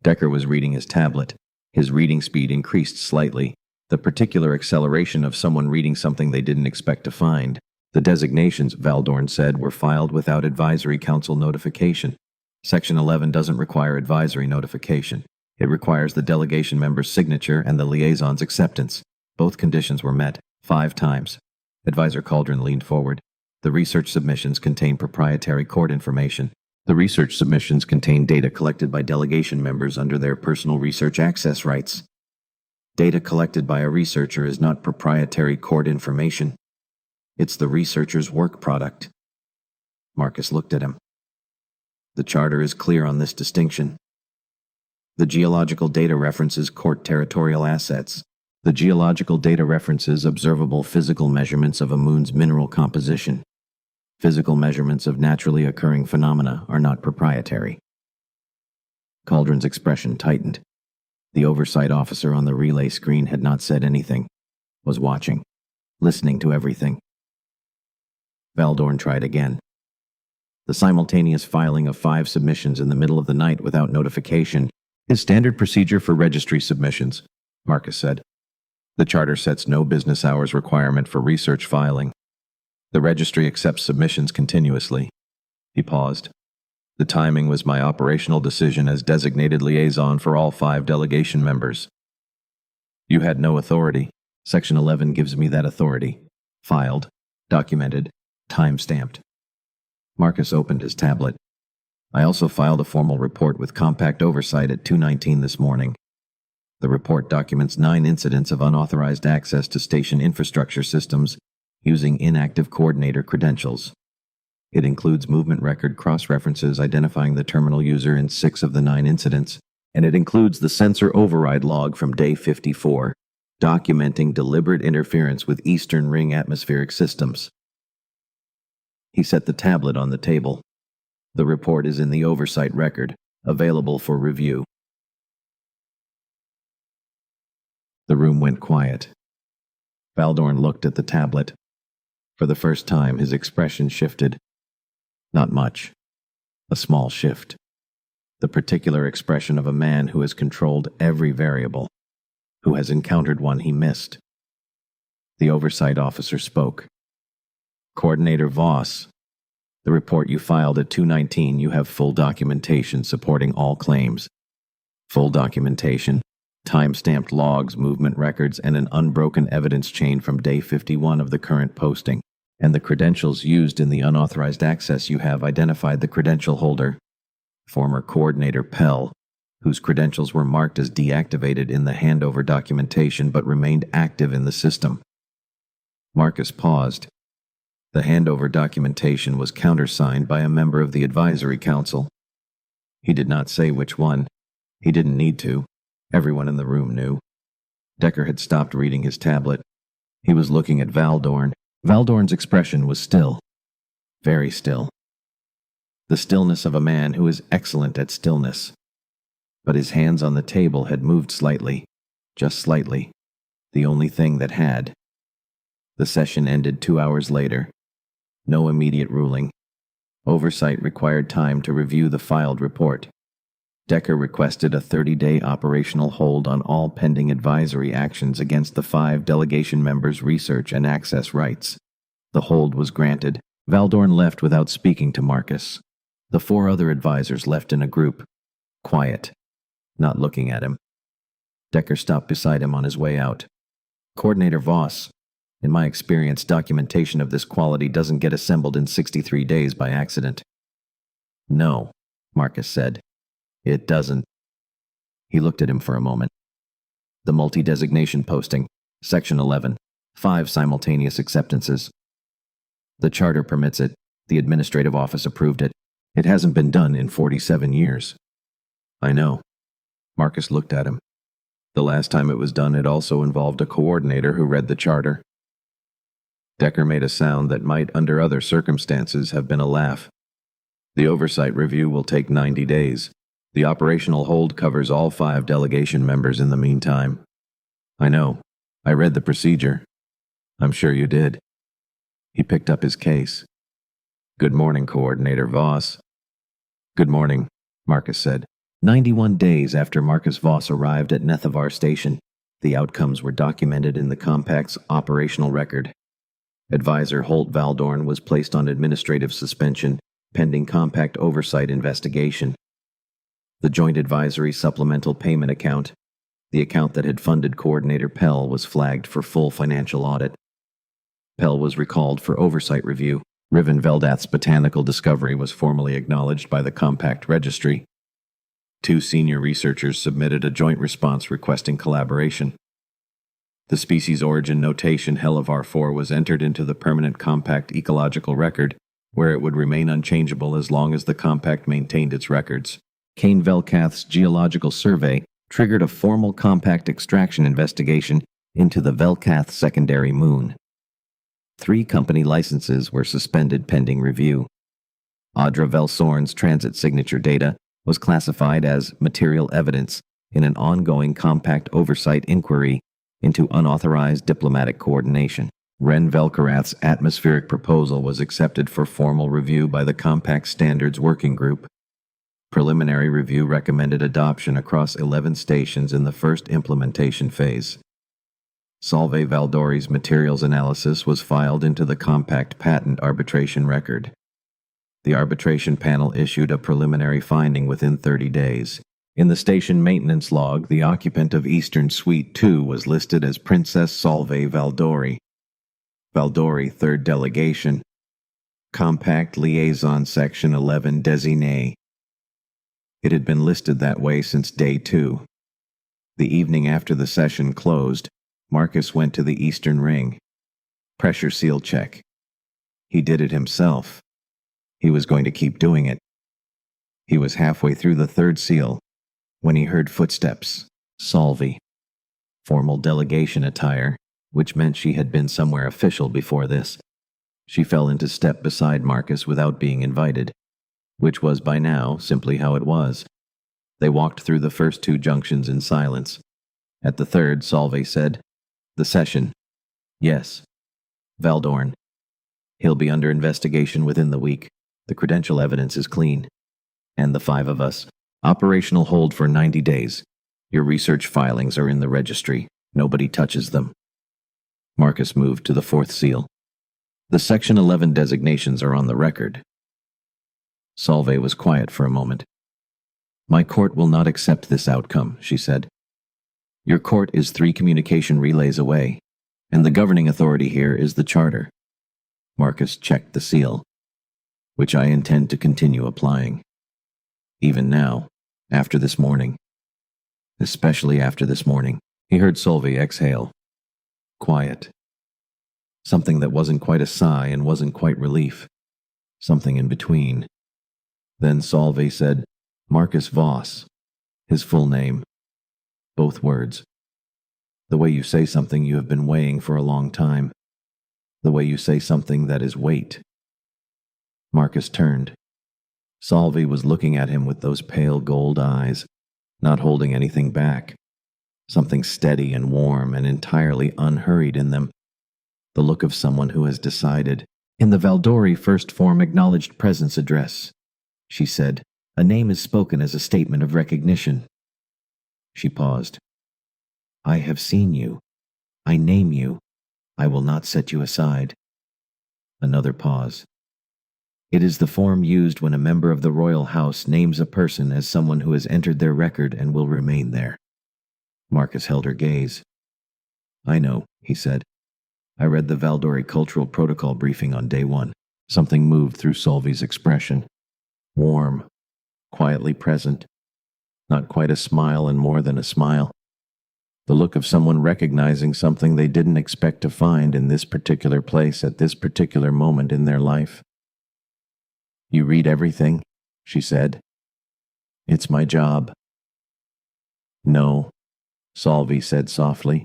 Decker was reading his tablet. His reading speed increased slightly, the particular acceleration of someone reading something they didn't expect to find. The designations, Valdorn said, were filed without advisory council notification. Section 11 doesn't require advisory notification. It requires the delegation member's signature and the liaison's acceptance. Both conditions were met, 5 times. Advisor Cauldron leaned forward. The research submissions contain proprietary court information. The research submissions contain data collected by delegation members under their personal research access rights. Data collected by a researcher is not proprietary court information. It's the researcher's work product. Marcus looked at him. The charter is clear on this distinction. The geological data references court territorial assets. The geological data references observable physical measurements of a moon's mineral composition. Physical measurements of naturally occurring phenomena are not proprietary. Cauldron's expression tightened. The oversight officer on the relay screen had not said anything, was watching, listening to everything. Valdorn tried again. The simultaneous filing of 5 submissions in the middle of the night without notification is standard procedure for registry submissions, Marcus said. The charter sets no business hours requirement for research filing. The registry accepts submissions continuously. He paused. The timing was my operational decision as designated liaison for all 5 delegation members. You had no authority. Section 11 gives me that authority. Filed, documented, time-stamped. Marcus opened his tablet. I also filed a formal report with Compact Oversight at 2:19 this morning. The report documents 9 incidents of unauthorized access to station infrastructure systems using inactive coordinator credentials. It includes movement record cross-references identifying the terminal user in 6 of the 9 incidents, and it includes the sensor override log from day 54, documenting deliberate interference with Eastern Ring atmospheric systems. He set the tablet on the table. The report is in the oversight record, available for review. The room went quiet. Valdorn looked at the tablet. For the first time, his expression shifted. Not much. A small shift. the particular expression of a man who has controlled every variable, who has encountered one he missed. The oversight officer spoke. Coordinator Voss, the report you filed at 219, you have full documentation supporting all claims. Full documentation, time-stamped logs, movement records, and an unbroken evidence chain from day 51 of the current posting. And the credentials used in the unauthorized access you have identified the credential holder, former Coordinator Pell, whose credentials were marked as deactivated in the handover documentation but remained active in the system. Marcus paused. The handover documentation was countersigned by a member of the advisory council. He did not say which one. He didn't need to. Everyone in the room knew. Decker had stopped reading his tablet. He was looking at Valdorn. Valdorn's expression was still. Very still. The stillness of a man who is excellent at stillness. But his hands on the table had moved slightly. Just slightly. The only thing that had. The session ended 2 hours later. No immediate ruling. Oversight required time to review the filed report. Decker requested a 30-day operational hold on all pending advisory actions against the 5 delegation members' research and access rights. The hold was granted. Valdorn left without speaking to Marcus. The 4 other advisors left in a group. Quiet. Not looking at him. Decker stopped beside him on his way out. Coordinator Voss, in my experience, documentation of this quality doesn't get assembled in 63 days by accident. No, Marcus said. It doesn't. He looked at him for a moment. The multi-designation posting, Section 11, 5 simultaneous acceptances. The charter permits it. The administrative office approved it. It hasn't been done in 47 years. I know. Marcus looked at him. The last time it was done, it also involved a coordinator who read the charter. Decker made a sound that might, under other circumstances, have been a laugh. The oversight review will take 90 days. The operational hold covers all 5 delegation members in the meantime. I know. I read the procedure. I'm sure you did. He picked up his case. Good morning, Coordinator Voss. Good morning, Marcus said. 91 days after Marcus Voss arrived at Nethavar Station, the outcomes were documented in the Compact's operational record. Advisor Holt Valdorn was placed on administrative suspension, pending Compact oversight investigation. The Joint Advisory Supplemental Payment Account, the account that had funded Coordinator Pell, was flagged for full financial audit. Pell was recalled for oversight review. Riven Veldath's botanical discovery was formally acknowledged by the Compact Registry. 2 senior researchers submitted a joint response requesting collaboration. The species origin notation Hellevar 4 was entered into the permanent Compact ecological record, where it would remain unchangeable as long as the Compact maintained its records. Kane Velkath's geological survey triggered a formal Compact extraction investigation into the Velkath secondary moon. 3 company licenses were suspended pending review. Audra Velsorn's transit signature data was classified as material evidence in an ongoing Compact oversight inquiry into unauthorized diplomatic coordination. Ren Velkarath's atmospheric proposal was accepted for formal review by the Compact Standards Working Group. Preliminary review recommended adoption across 11 stations in the first implementation phase. Solveig Valdori's materials analysis was filed into the Compact patent arbitration record. The arbitration panel issued a preliminary finding within 30 days. In the station maintenance log, the occupant of Eastern Suite 2 was listed as Princess Solveig Valdori. Valdori, 3rd Delegation. Compact Liaison Section 11 Désigné. It had been listed that way since day 2. The evening after the session closed, Marcus went to the Eastern Ring. Pressure seal check. He did it himself. He was going to keep doing it. He was halfway through the 3rd seal when he heard footsteps. Solvi. Formal delegation attire, which meant she had been somewhere official before this. She fell into step beside Marcus without being invited, which was by now simply how it was. They walked through the first 2 junctions in silence. At the 3rd, Solveig said, "The session." "Yes." "Valdorn. He'll be under investigation within the week. The credential evidence is clean. And the 5 of us. Operational hold for 90 days. Your research filings are in the registry. Nobody touches them. Marcus moved to the fourth seal. The Section 11 designations are on the record. Solveig was quiet for a moment. My court will not accept this outcome, she said. Your court is 3 communication relays away, and the governing authority here is the charter. Marcus checked the seal, which I intend to continue applying. Even now, after this morning. Especially after this morning. He heard Solveig exhale. Quiet. Something that wasn't quite a sigh and wasn't quite relief. Something in between. Then Solveig said, Marcus Voss. His full name. Both words. The way you say something you have been weighing for a long time. The way you say something that is weight. Marcus turned. Solveig was looking at him with those pale gold eyes, not holding anything back. Something steady and warm and entirely unhurried in them. The look of someone who has decided. In the Valdori First Form Acknowledged Presence Address, she said, a name is spoken as a statement of recognition. She paused. I have seen you. I name you. I will not set you aside. Another pause. It is the form used when a member of the royal house names a person as someone who has entered their record and will remain there. Marcus held her gaze. I know, he said. I read the Valdori Cultural Protocol briefing on day 1. Something moved through Solveig's expression. Warm, quietly present. Not quite a smile and more than a smile. The look of someone recognizing something they didn't expect to find in this particular place at this particular moment in their life. You read everything, she said. It's my job. No, Solveig said softly.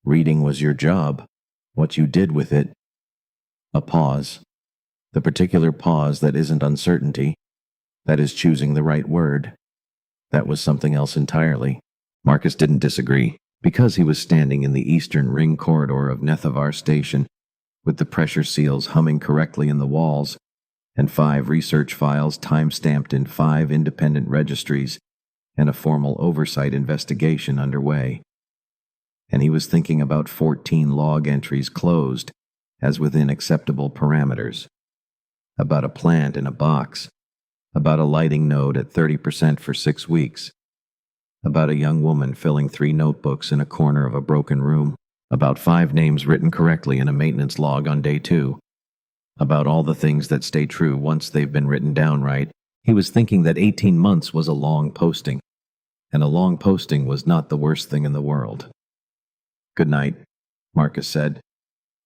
Reading was your job, what you did with it. A pause. The particular pause that isn't uncertainty, that is choosing the right word. That was something else entirely. Marcus didn't disagree, because he was standing in the eastern ring corridor of Nethavar Station, with the pressure seals humming correctly in the walls, and 5 research files time-stamped in 5 independent registries, and a formal oversight investigation underway. And he was thinking about 14 log entries closed, as within acceptable parameters. About a plant in a box. About a lighting node at 30% for 6 weeks. About a young woman filling 3 notebooks in a corner of a broken room. About 5 names written correctly in a maintenance log on day 2. About all the things that stay true once they've been written down right. He was thinking that 18 months was a long posting, and a long posting was not the worst thing in the world. Good night, Marcus said.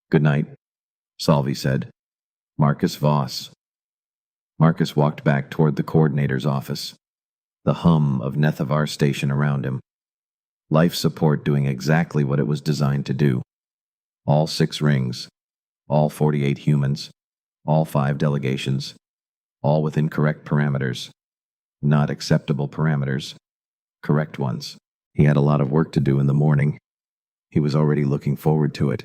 Good night, Solveig said. Marcus Voss. Marcus walked back toward the coordinator's office. The hum of Nethavar Station around him. Life support doing exactly what it was designed to do. All 6 rings. All 48 humans. All 5 delegations. All within correct parameters. Not acceptable parameters. Correct ones. He had a lot of work to do in the morning. He was already looking forward to it.